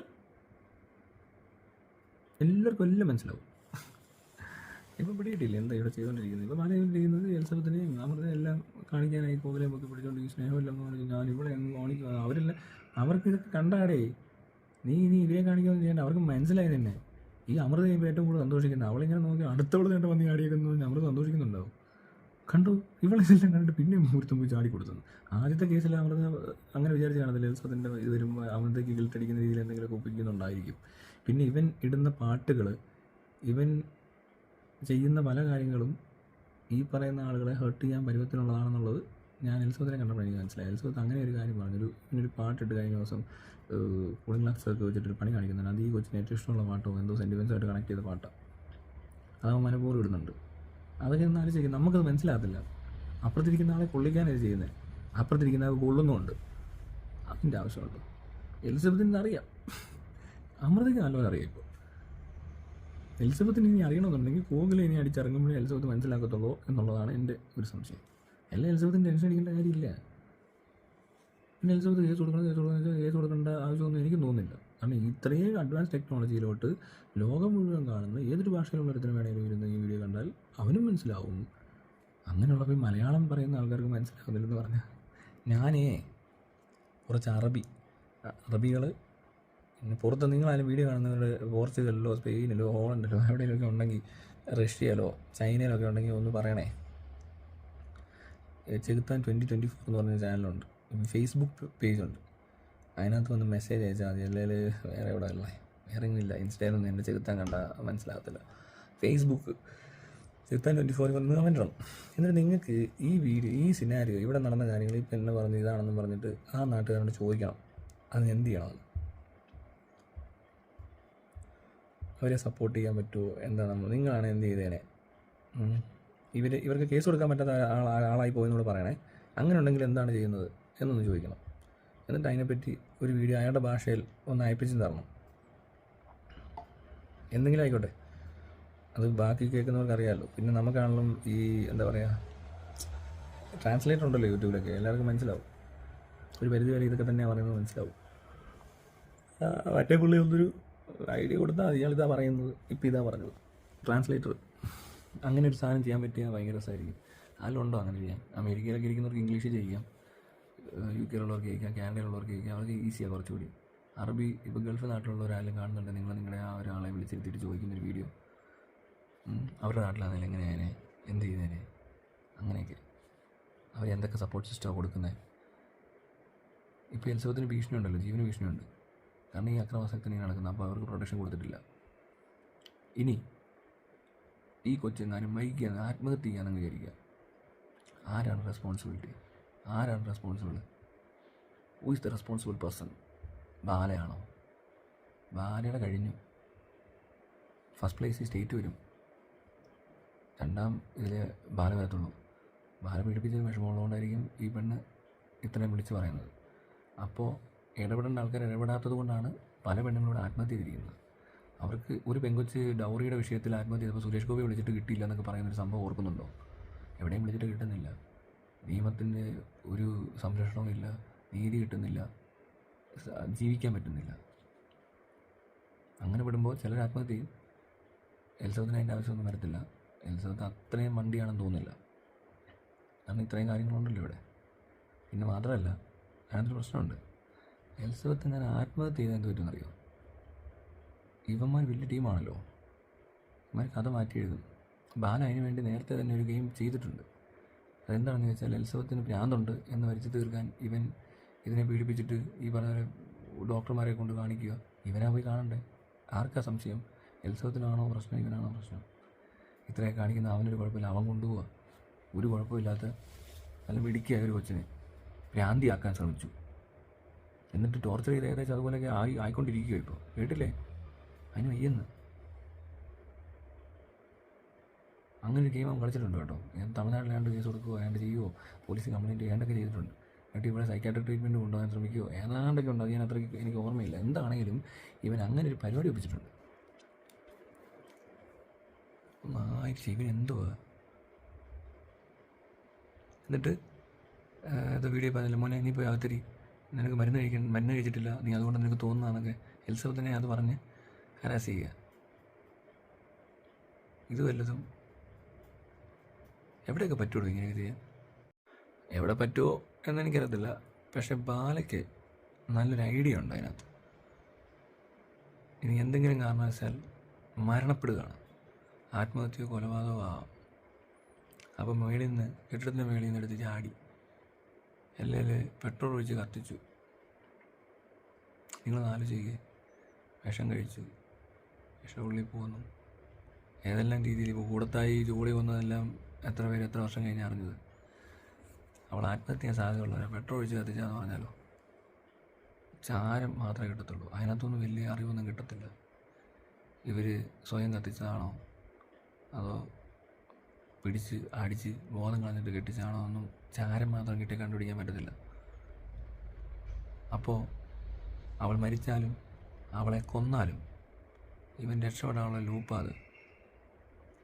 എല്ലാവർക്കും എല്ലാം മനസ്സിലാവും. ഇപ്പം പിടിയിട്ടില്ല എന്താ ഇവിടെ ചെയ്തുകൊണ്ടിരിക്കുന്നത്. ഇപ്പം പറഞ്ഞുകൊണ്ടിരിക്കുന്നത് എലിസബത്തിനെയും അമൃതയും എല്ലാം കാണിക്കാനായി കോവിലെ ഒക്കെ പിടിച്ചുകൊണ്ട് ഈ സ്നേഹമില്ലെന്ന് പറഞ്ഞ് ഞാനിവിടെ ഓണിക്കുക. അവർക്ക് ഇതൊക്കെ കണ്ടാടേ. നീ ഇവരെ കാണിക്കാമെന്ന് ചെയ്യേണ്ട. അവർക്ക് മനസ്സിലായി തന്നെ. ഈ അമൃത ഇപ്പോൾ ഏറ്റവും കൂടുതൽ സന്തോഷിക്കുന്നത് അവളിങ്ങനെ നോക്കി അടുത്തവൾ കണ്ട് വന്ന് ചാടിയേക്കുന്നത് അമൃത സന്തോഷിക്കുന്നുണ്ടാവും. കണ്ടു ഇവളിതെല്ലാം കണ്ടിട്ട് പിന്നെ മുഹൂർത്തം പോയി ചാടി കൊടുത്തു. ആദ്യത്തെ കേസിൽ അമൃത അങ്ങനെ വിചാരിച്ച് കാണത്തില്ല. എലിസബത്തിൻ്റെ ഇത് വരുമ്പോൾ അമൃതയ്ക്ക് ഗിൽട്ടടിക്കുന്ന രീതിയിൽ എന്തെങ്കിലുമൊക്കെ ഒപ്പിക്കുന്നുണ്ടായിരിക്കും. പിന്നെ ഇവൻ ഇടുന്ന പാട്ടുകൾ, ഇവൻ ചെയ്യുന്ന പല കാര്യങ്ങളും ഈ പറയുന്ന ആളുകളെ ഹേർട്ട് ചെയ്യാൻ പരുവത്തിനുള്ളതാണെന്നുള്ളത് ഞാൻ എലിസബത്തിനെ കണ്ടപ്പോൾ എനിക്ക് മനസ്സിലായി. എലിസബത്ത് അങ്ങനെ ഒരു കാര്യം പറഞ്ഞു. ഇങ്ങനൊരു പാട്ടിട്ട് കഴിഞ്ഞ ദിവസം കൂളിംഗ് ഗ്ലാസ്സൊക്കെ വെച്ചിട്ടൊരു പണി കാണിക്കുന്നുണ്ട്. അത് ഈ കൊച്ചിന് ഏറ്റവും ഇഷ്ടമുള്ള പാട്ടോ എന്തോ സെൻറ്റിമെൻസായിട്ട് കണക്ട് ചെയ്ത പാട്ടാണ്. അതവൻ മനഃപൂർവ്വം ഇടുന്നുണ്ട്. അതൊക്കെ ഒന്ന് ആലോചിക്കും. നമുക്കത് മനസ്സിലാകത്തില്ല. അപ്പുറത്തിരിക്കുന്ന ആളെ കൊള്ളിക്കാനാണ് ചെയ്യുന്നത്, അപ്പുറത്തിരിക്കുന്ന ആൾ കൊള്ളുന്നുമുണ്ട്. അതിൻ്റെ ആവശ്യമുണ്ടോ? എലിസബത്തിന് അറിയാം, അമൃതയ്ക്ക് നല്ലപോലെ അറിയാം. ഇപ്പോൾ എലിസബത്തിന് ഇനി അറിയണമെന്നുണ്ടെങ്കിൽ ഗൂഗിളിൽ ഇനി അടിച്ചിറങ്ങുമ്പോഴേ എലിസബത്ത് മനസ്സിലാക്കത്തുള്ളൂ എന്നുള്ളതാണ് എൻ്റെ ഒരു സംശയം. എല്ലാം എലിസബത്തിന് ടെൻഷൻ അടിക്കേണ്ട കാര്യമില്ല. പിന്നെ എലിസബത്ത് കേസ് കൊടുക്കേണ്ട ആവശ്യമൊന്നും എനിക്ക് തോന്നുന്നില്ല. കാരണം ഇത്രയും അഡ്വാൻസ് ടെക്നോളജിയിലോട്ട് ലോകം മുഴുവൻ കാണുന്ന ഏതൊരു ഭാഷയിലുള്ളൊരുത്തിന് വേണമെങ്കിലും ഇരുന്ന് ഈ വീഡിയോ കണ്ടാൽ അവനും മനസ്സിലാവും. അങ്ങനെയുള്ളപ്പോൾ മലയാളം പറയുന്ന ആൾക്കാർക്ക് മനസ്സിലാകുന്നില്ലെന്ന് പറഞ്ഞാൽ ഞാനേ കുറച്ച് അറബികൾ പുറത്ത് നിങ്ങളായാലും വീഡിയോ കാണുന്നവരുടെ പോർച്ചുഗലിലോ സ്പെയിനിലോ ഹോളണ്ടിലോ എവിടെയെങ്കിലുമൊക്കെ ഉണ്ടെങ്കിൽ റഷ്യയിലോ ചൈനയിലോ ഒക്കെ ഉണ്ടെങ്കിൽ ഒന്ന് പറയണേ. ചെകുത്താൻ 2024 എന്ന് പറഞ്ഞ ചാനലുണ്ട്, ഫേസ്ബുക്ക് പേജുണ്ട്. അതിനകത്ത് വന്ന് മെസ്സേജ് അയച്ചാൽ മതി. അല്ലെങ്കിൽ വേറെ എവിടെ അല്ലേ, വേറെ ഇല്ല. ഇൻസ്റ്റയിലൊന്നും എൻ്റെ ചെകുത്താൻ കണ്ടാൽ മനസ്സിലാകത്തില്ല. ഫേസ്ബുക്ക് ചെകുത്താൻ 24 വന്ന് കമൻ്റ് ഇടണം. എന്നിട്ട് നിങ്ങൾക്ക് ഈ വീഡിയോ, ഈ സിനാരിയോ, ഇവിടെ നടന്ന കാര്യങ്ങൾ ഇപ്പം എന്നെ പറഞ്ഞ് ഇതാണെന്ന് പറഞ്ഞിട്ട് ആ നാട്ടുകാരോട് ചോദിക്കണം അതിന് എന്ത് ചെയ്യണമെന്ന്. അവരെ സപ്പോർട്ട് ചെയ്യാൻ പറ്റുമോ, എന്താ നിങ്ങളാണ് എന്ത് ചെയ്തേനെ. ഇവർക്ക് കേസ് കൊടുക്കാൻ പറ്റാത്ത ആളായി പോയെന്നൂടെ പറയണേ. അങ്ങനെ ഉണ്ടെങ്കിൽ എന്താണ് ചെയ്യുന്നത് എന്നൊന്ന് ചോദിക്കണം. എന്നിട്ട് അതിനെപ്പറ്റി ഒരു വീഡിയോ അയാളുടെ ഭാഷയിൽ ഒന്ന് അയപ്പിച്ച് തരണം. എന്തെങ്കിലും ആയിക്കോട്ടെ, അത് ബാക്കി കേൾക്കുന്നവർക്ക് അറിയാമല്ലോ. പിന്നെ നമുക്കാണെങ്കിലും ഈ എന്താ പറയുക, ട്രാൻസ്ലേറ്റർ ഉണ്ടല്ലോ യൂട്യൂബിലൊക്കെ, എല്ലാവർക്കും മനസ്സിലാവും. ഒരു പരിധി വരെ ഇതൊക്കെ തന്നെയാണ് പറയുന്നത് മനസ്സിലാവും. മറ്റേ പുള്ളി ഒന്നൊരു ഐഡിയ കൊടുത്താൽ മതി, ഇയാളിതാ പറയുന്നത്, ഇപ്പം ഇതാ പറഞ്ഞത്. ട്രാൻസ്ലേറ്റർ അങ്ങനെ ഒരു സാധനം ചെയ്യാൻ പറ്റിയാൽ ഭയങ്കര രസമായിരിക്കും. അതിലുണ്ടോ അങ്ങനെ ചെയ്യാൻ? അമേരിക്കയിലൊക്കെ ഇരിക്കുന്നവർക്ക് ഇംഗ്ലീഷ് ചെയ്യാം, UK യിലുള്ളവർക്ക് കഴിക്കാം, കാനഡയിലുള്ളവർക്ക് കഴിക്കാം. അവർക്ക് ഈസിയാണ് കുറച്ചുകൂടി. അറബി ഇപ്പോൾ ഗൾഫ് നാട്ടിലുള്ളവരായാലും കാണുന്നുണ്ട്, നിങ്ങളുടെ ആ ഒരാളെ വിളിച്ചിരുത്തിയിട്ട് ചോദിക്കുന്നൊരു വീഡിയോ, അവരുടെ നാട്ടിലാണെങ്കിലും എങ്ങനെയാനെ, എന്ത് ചെയ്യുന്നതിന്, അങ്ങനെയൊക്കെ അവർ എന്തൊക്കെ സപ്പോർട്ട് സിസ്റ്റമാണ് കൊടുക്കുന്നത്. ഇപ്പോൾ എലിസബത്തിന് ഭീഷണി ഉണ്ടല്ലോ, ജീവന് ഭീഷണിയുണ്ട്. കാരണം ഈ അക്രമാസക്തി നടക്കുന്നത്. അപ്പോൾ അവർക്ക് പ്രൊട്ടക്ഷൻ കൊടുത്തിട്ടില്ല. ഇനി ഈ കൊച്ചെങ്ങാനും വൈകിയാണ് ആത്മഹത്യ ചെയ്യാമെന്ന് വിചാരിക്കുക. ആരാണ് responsible? Who is the responsible person? ബാലയാണോ? ബാലയുടെ കഴിഞ്ഞു. ഫസ്റ്റ് പ്ലേസിൽ സ്റ്റേറ്റ് വരും, രണ്ടാം ഇതിൽ ബാല വരത്തുള്ളൂ. ബാല പീഡിപ്പിച്ചൊരു വിഷമമുള്ളതുകൊണ്ടായിരിക്കും ഈ പെണ്ണ് ഇത്രയും വിളിച്ച് പറയുന്നത്. അപ്പോൾ ഇടപെടേണ്ട ആൾക്കാർ ഇടപെടാത്തത് കൊണ്ടാണ് പല പെണ്ണുങ്ങളോട് ആത്മഹത്യ ചെയ്തിരിക്കുന്നത്. അവർക്ക് ഒരു പെങ്കൊച്ച് ഡൗറിയുടെ വിഷയത്തിൽ ആത്മഹത്യ ചെയ്തപ്പോൾ സുരേഷ് ഗോപി വിളിച്ചിട്ട് കിട്ടിയില്ല എന്നൊക്കെ പറയുന്നൊരു സംഭവം ഓർക്കുന്നുണ്ടോ? എവിടെയും വിളിച്ചിട്ട് കിട്ടുന്നില്ല. നിയമത്തിൻ്റെ ഒരു സംരക്ഷണവും ഇല്ല, നീതി കിട്ടുന്നില്ല, ജീവിക്കാൻ പറ്റുന്നില്ല. അങ്ങനെ വിടുമ്പോൾ ചിലർ ആത്മഹത്യ ചെയ്യും. എലിസബത്തിന് അതിൻ്റെ ആവശ്യമൊന്നും വരത്തില്ല. എലിസബത്ത് അത്രയും വണ്ടിയാണെന്ന് തോന്നുന്നില്ല. കാരണം ഇത്രയും കാര്യങ്ങളുണ്ടല്ലോ ഇവിടെ. പിന്നെ മാത്രമല്ല, അതിനകത്തൊരു പ്രശ്നമുണ്ട്. എലിസബത്ത് ഞാൻ ആത്മഹത്യ ചെയ്താൽ എന്ത് പറ്റുമെന്നറിയോ? ഇവന്മാർ വലിയ ടീമാണല്ലോ, ഇവന്മാർ കഥ മാറ്റി എഴുതും. ബാല അതിന് വേണ്ടി നേരത്തെ തന്നെ ഒരു ഗെയിം ചെയ്തിട്ടുണ്ട്. അതെന്താണെന്ന് ചോദിച്ചാൽ, എലിസബത്തിന് ഭ്രാന്തുണ്ട് എന്ന് വരച്ച് തീർക്കാൻ ഇവൻ ഇതിനെ പീഡിപ്പിച്ചിട്ട് ഈ പറഞ്ഞ ഡോക്ടർമാരെ കൊണ്ട് കാണിക്കുക. ഇവനാ പോയി കാണണ്ടേ? ആർക്കാ സംശയം? എലിസബത്തിനാണോ പ്രശ്നം, ഇവനാണോ പ്രശ്നം? ഇത്രയൊക്കെ കാണിക്കുന്ന അവനൊരു കുഴപ്പമില്ല, അവൻ കൊണ്ടുപോവുക. ഒരു കുഴപ്പമില്ലാത്ത നല്ല മിടുക്കിയ ഒരു കൊച്ചിനെ ഭ്രാന്തിയാക്കാൻ ശ്രമിച്ചു. എന്നിട്ട് ടോർച്ചർ ചെയ്ത് ഏകദേശം അതുപോലെയൊക്കെ ആയിക്കൊണ്ടിരിക്കുകയോ ഇപ്പോൾ. കേട്ടില്ലേ? അതിന് വയ്യെന്ന്. അങ്ങനെ ഒരു ഗെയിം അവൻ കളിച്ചിട്ടുണ്ട് കേട്ടോ. തമിഴ്നാട്ടിലാണ്ട് കേസ് കൊടുക്കുകയോ അയാണ്ട് ചെയ്യുമോ, പോലീസ് കംപ്ലയിൻറ്റ് ചെയ്യാണ്ടൊക്കെ ചെയ്തിട്ടുണ്ട്. എന്നിട്ട് ഇവിടെ സൈക്കാട്രിക് ട്രീറ്റ്മെൻറ്റ് കൊണ്ടുപോകാൻ ശ്രമിക്കുകയോ ഏതാണ്ടൊക്കെ ഉണ്ട്. അത് ഞാൻ അത്രയ്ക്ക് എനിക്ക് ഓർമ്മയില്ല. എന്താണെങ്കിലും ഇവൻ അങ്ങനെ ഒരു പരിപാടി ഒപ്പിച്ചിട്ടുണ്ട്. ഒന്നായിട്ട് ഇവൻ എന്തുവാ. എന്നിട്ട് അത് വീഡിയോ പറഞ്ഞില്ല, മോനെ നീ പോയി അകത്തിരി, നിനക്ക് മരുന്ന് കഴിച്ചിട്ടില്ല, നീ അതുകൊണ്ട് നിനക്ക് തോന്നുന്നതാണൊക്കെ എലിസബത്തിനെ അത് പറഞ്ഞ് ഹരാസ് ചെയ്യുക. ഇത് വല്ലതും എവിടെയൊക്കെ പറ്റുള്ളൂ ഇങ്ങനെയൊക്കെ ചെയ്യാൻ? എവിടെ പറ്റുമോ എന്നെനിക്കറിയത്തില്ല. പക്ഷെ ബാലയ്ക്ക് നല്ലൊരു ഐഡിയ ഉണ്ട് അതിനകത്ത്. ഇനി എന്തെങ്കിലും കാരണവശാൽ മരണപ്പെടുകയാണ്, ആത്മഹത്യയോ കൊലപാതകമോ ആവാം. അപ്പം കെട്ടിടത്തിൻ്റെ മേളിൽ നിന്ന് എടുത്ത് ചാടി, അല്ലെങ്കിൽ പെട്രോൾ ഒഴിച്ച് കത്തിച്ചു. നിങ്ങളൊന്ന് ആലോചിക്കുക. വിഷം കഴിച്ചു, വിഷം ഉള്ളിൽ പോകുന്നു. ഏതെല്ലാം രീതിയിൽ ഇപ്പോൾ കൂടത്തായി ജോലി വന്നതെല്ലാം എത്ര പേര് എത്ര വർഷം കഴിഞ്ഞ് അറിഞ്ഞത്. അവൾ ആത്മഹത്യ ചെയ്യാൻ സാധ്യതയുള്ളവരെ പെട്രോൾ ഒഴിച്ച് കത്തിച്ചാന്ന് പറഞ്ഞാലോ, ചാരം മാത്രമേ കിട്ടത്തുള്ളൂ. അതിനകത്തൊന്നും വലിയ അറിവൊന്നും കിട്ടത്തില്ല. ഇവർ സ്വയം കത്തിച്ചതാണോ അതോ പിടിച്ച് അടിച്ച് ബോധം കളഞ്ഞിട്ട് കെട്ടിച്ചാണോ ഒന്നും ചാരം മാത്രം കിട്ടി കണ്ടുപിടിക്കാൻ പറ്റത്തില്ല. അപ്പോൾ അവൾ മരിച്ചാലും അവളെ കൊന്നാലും ഇവൻ രക്ഷപ്പെടാനുള്ള ലൂപ്പാണ് അത്.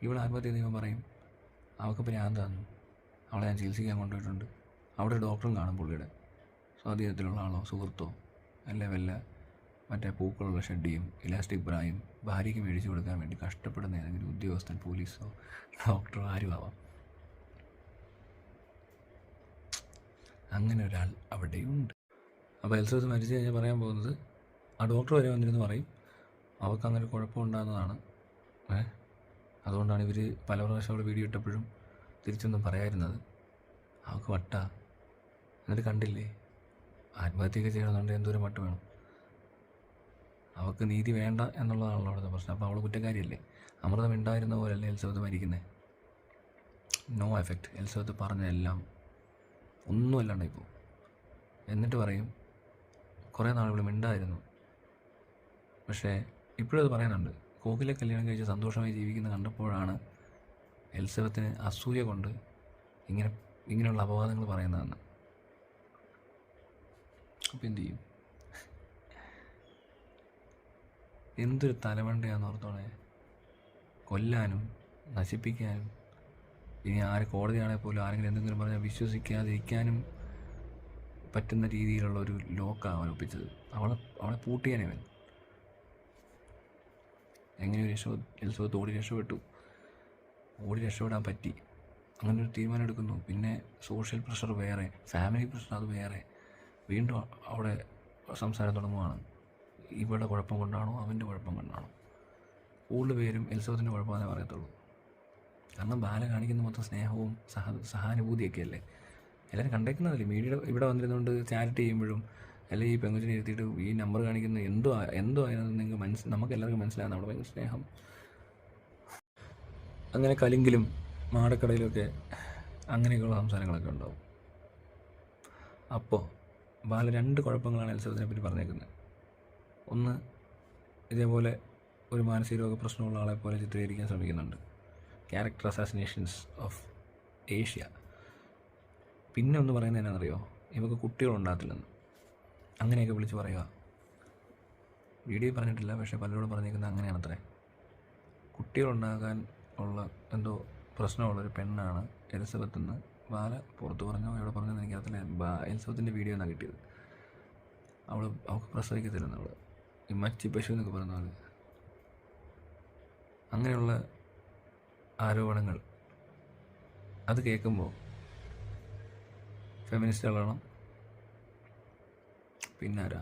ഇവിടെ ആത്മഹത്യ ഇവൻ പറയും അവൾക്ക് ഭ്രാന്ത് തന്നു, അവളെ ഞാൻ ചികിത്സിക്കാൻ കൊണ്ടുപോയിട്ടുണ്ട്, അവിടെ ഒരു ഡോക്ടറും കാണും പുള്ളിയുടെ സ്വാധീനത്തിലുള്ള ആളോ സുഹൃത്തോ, അല്ലെ വല്ല മറ്റേ പൂക്കളുള്ള ഷെഡിയും ഇലാസ്റ്റിക് ബ്രായും ഭാര്യയ്ക്ക് മേടിച്ചു കൊടുക്കാൻ വേണ്ടി കഷ്ടപ്പെടുന്ന ഏതെങ്കിലും ഉദ്യോഗസ്ഥൻ, പോലീസോ ഡോക്ടറോ ആരും ആവാം. അങ്ങനെ ഒരാൾ അവിടെയുണ്ട്. അപ്പോൾ എൽസബത്ത് മരിച്ചു കഴിഞ്ഞാൽ പറയാൻ പോകുന്നത്, ആ ഡോക്ടർ വരെ വന്നിരുന്ന് പറയും അവൾക്ക് അങ്ങനെ കുഴപ്പമുണ്ടാകുന്നതാണ്, അതുകൊണ്ടാണ് ഇവർ പല പ്രാവശ്യം അവിടെ വീഡിയോ ഇട്ടപ്പോഴും തിരിച്ചൊന്നും പറയാതിരുന്നത്, അവൾക്ക് വട്ട. എന്നിട്ട് കണ്ടില്ലേ ആത്മഹത്യയൊക്കെ ചെയ്യണമെന്നുണ്ട് എന്തോരം വട്ട് വേണം. അവൾക്ക് നീതി വേണ്ട എന്നുള്ളതാണല്ലോ അവിടുത്തെ പ്രശ്നം. അപ്പോൾ അവൾ കുറ്റക്കാരിയല്ലേ. അമൃതം ഉണ്ടായിരുന്ന പോലെയല്ലേ എൽസബത്ത് മരിക്കുന്നത്. No effect. എൽസബത്ത് പറഞ്ഞതെല്ലാം ഒന്നുമല്ലാണ്ട് ഇപ്പോൾ. എന്നിട്ട് പറയും കുറേ നാൾ ഇവിടെ മിണ്ടായിരുന്നു, പക്ഷേ ഇപ്പോഴും അത് പറയുന്നുണ്ട്. കോകിലെ കല്യാണം കഴിച്ച് സന്തോഷമായി ജീവിക്കുന്നത് കണ്ടപ്പോഴാണ് എൽസബത്തിന് അസൂയ കൊണ്ട് ഇങ്ങനെയുള്ള അപവാദങ്ങൾ പറയുന്നതെന്ന്. അപ്പം എന്തു ചെയ്യും? എന്തൊരു തലമണ്ടയാന്ന് ഓർത്തോണേ. കൊല്ലാനും നശിപ്പിക്കാനും, ഇനി കോടതിയാണെങ്കിൽ പോലും ആരെങ്കിലും എന്തെങ്കിലും പറഞ്ഞാൽ വിശ്വസിക്കാതിരിക്കാനും പറ്റുന്ന രീതിയിലുള്ള ഒരു ലോക്കാണ് അവൻ ഒപ്പിച്ചത്. അവളെ പൂട്ടിയാനവൻ. എങ്ങനെ എൽസബത്ത് ഓടി രക്ഷപ്പെടാൻ പറ്റി. അങ്ങനെ ഒരു തീരുമാനം എടുക്കുന്നു. പിന്നെ സോഷ്യൽ പ്രഷർ വേറെ, ഫാമിലി പ്രഷർ അത് വേറെ. വീണ്ടും അവിടെ സംസാരം തുടങ്ങുവാണ്. ഇവിടെ കുഴപ്പം കൊണ്ടാണോ അവൻ്റെ കുഴപ്പം കൊണ്ടാണോ? കൂടുതൽ പേരും എൽസബത്തിൻ്റെ കുഴപ്പമെന്നേ പറയത്തുള്ളൂ. കാരണം ബാല കാണിക്കുന്ന മൊത്തം സ്നേഹവും സഹാനുഭൂതിയൊക്കെ അല്ലേ എല്ലാവരും കണ്ടേക്കുന്നതല്ലേ. മീഡിയ ഇവിടെ വന്നിരുന്നുകൊണ്ട് ചാരിറ്റി ചെയ്യുമ്പോഴും അല്ലെങ്കിൽ ഈ പെങ്കുച്ചിനെ ഇരുത്തിയിട്ട് ഈ നമ്പർ കാണിക്കുന്നത് എന്തോ അതിനകത്ത് നിങ്ങൾക്ക് നമുക്ക് എല്ലാവർക്കും മനസ്സിലാകുന്ന അവിടെ ഭയങ്കര സ്നേഹം. അങ്ങനെ കലിങ്കിലും മാടക്കടയിലൊക്കെ അങ്ങനെയൊക്കെയുള്ള സംസാരങ്ങളൊക്കെ ഉണ്ടാവും. അപ്പോൾ ബാല 2 കുഴപ്പങ്ങളാണ് എൽസബത്തിനെ പറ്റി പറഞ്ഞേക്കുന്നത്. ഒന്ന്, ഇതേപോലെ ഒരു മാനസിക രോഗ പ്രശ്നമുള്ള ആളെ പോലെ ചിത്രീകരിക്കാൻ ശ്രമിക്കുന്നുണ്ട്, ക്യാരക്ടർ അസാസിനേഷൻസ് ഓഫ് ഏഷ്യ. പിന്നെ ഒന്ന് പറയുന്നത് എന്നാണെന്നറിയോ, ഇവർക്ക് കുട്ടികളുണ്ടാകത്തില്ലെന്ന്. അങ്ങനെയൊക്കെ വിളിച്ച് പറയുക. വീഡിയോ പറഞ്ഞിട്ടില്ല, പക്ഷേ പലരോടും പറഞ്ഞേക്കുന്നത് അങ്ങനെയാണത്രേ. കുട്ടികളുണ്ടാകാൻ ഉള്ള എന്തോ പ്രശ്നമുള്ളൊരു പെണ്ണാണ് എലിസബത്ത് എന്ന് ബാല പുറത്ത് പറഞ്ഞോ എവിടെ പറഞ്ഞതെന്ന് എനിക്കറിയത്തില്ല. എലിസബത്തിൻ്റെ വീഡിയോ എന്നാണ് കിട്ടിയത്. അവൾക്ക് പ്രസവിക്കത്തില്ലെന്ന്. അവൾ ഈ മച്ചി പശു എന്നൊക്കെ പറയുന്ന പോലെ അങ്ങനെയുള്ള ആരോപണങ്ങൾ. അത് കേൾക്കുമ്പോൾ ഫെമിനിസ്റ്റുകളാണോ പിന്നാരാ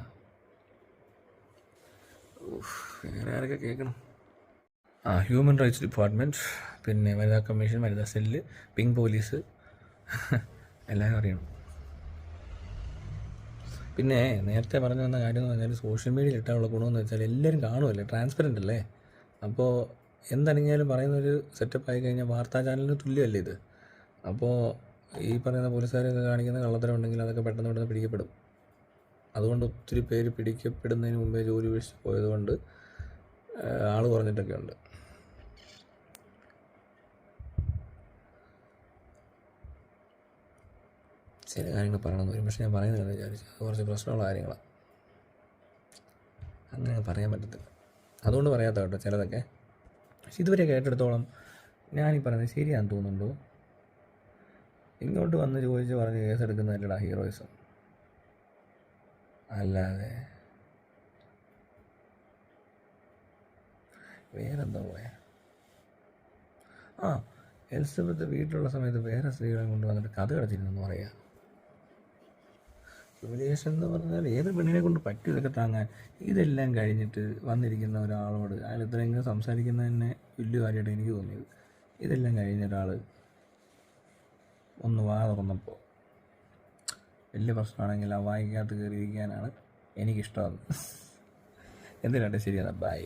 വേറെ ആരൊക്കെ കേൾക്കണം? ഹ്യൂമൻ റൈറ്റ്സ് ഡിപ്പാർട്ട്മെൻറ്റ്, പിന്നെ വനിതാ കമ്മീഷൻ, വനിതാ സെല്ല്, പിങ്ക് പോലീസ്, എല്ലാവരും അറിയണം. പിന്നെ നേരത്തെ പറഞ്ഞു വന്ന കാര്യം എന്ന് പറഞ്ഞാൽ സോഷ്യൽ മീഡിയയിൽ ഇട്ടാനുള്ള ഗുണമെന്ന് വെച്ചാൽ എല്ലാവരും കാണുമല്ലേ, ട്രാൻസ്പെറൻ്റ് അല്ലേ. അപ്പോൾ എന്തണിഞ്ഞാലും പറയുന്നൊരു സെറ്റപ്പ് ആയി കഴിഞ്ഞാൽ വാർത്താ ചാനലിന് തുല്യമല്ലേ ഇത്. അപ്പോൾ ഈ പറയുന്ന പോലീസുകാരൊക്കെ കാണിക്കുന്ന കള്ളത്തരം ഉണ്ടെങ്കിൽ അതൊക്കെ പെട്ടെന്ന് പിടിക്കപ്പെടും. അതുകൊണ്ട് ഒത്തിരി പേര് പിടിക്കപ്പെടുന്നതിന് മുമ്പേ ജോലി ഉപേക്ഷിച്ച് പോയതുകൊണ്ട് ആൾ കുറഞ്ഞിട്ടൊക്കെ ഉണ്ട്. ചില കാര്യങ്ങൾ പറയണമെന്ന് വരും, പക്ഷേ ഞാൻ പറയുന്നില്ലെന്ന് വിചാരിച്ചു. അത് കുറച്ച് പ്രശ്നമുള്ള കാര്യങ്ങളാണ്, അങ്ങനെ പറയാൻ പറ്റത്തില്ല. അതുകൊണ്ട് പറയാത്ത കേട്ടോ ചിലതൊക്കെ. പക്ഷെ ഇതുവരെ കേട്ടെടുത്തോളം ഞാനീ പറയുന്നത് ശരിയാണെന്ന് തോന്നുന്നുണ്ടോ? ഇങ്ങോട്ട് വന്ന് ചോദിച്ച് പറഞ്ഞ് കേസെടുക്കുന്നതല്ലടാ ഹീറോയിസം. അല്ലാതെ വേറെന്താ പോയാ? എലിസബത്ത് വീട്ടിലുള്ള സമയത്ത് വേറെ സ്ത്രീകളെ കൊണ്ടുവന്നിട്ട് കഥ കളിച്ചിരുന്നെന്ന് പറയാം. ഹ്യൂമിലിയേഷൻ എന്ന് പറഞ്ഞാൽ ഏത് പെണ്ണിനെ കൊണ്ട് പറ്റും ഇതൊക്കെ താങ്ങാൻ? ഇതെല്ലാം കഴിഞ്ഞിട്ട് വന്നിരിക്കുന്ന ഒരാളോട് അയാൾ ഇത്രയെങ്കിലും സംസാരിക്കുന്നതന്നെ വലിയ കാര്യമായിട്ട് എനിക്ക് തോന്നിയത്. ഇതെല്ലാം കഴിഞ്ഞ ഒരാൾ ഒന്ന് വാ തുറന്നപ്പോൾ വലിയ പ്രശ്നമാണെങ്കിൽ ആ വായിക്കകത്ത് കയറിയിരിക്കാനാണ് എനിക്കിഷ്ടം. എന്തിനാട്ടെ, ശരിയാണ്. ബൈ.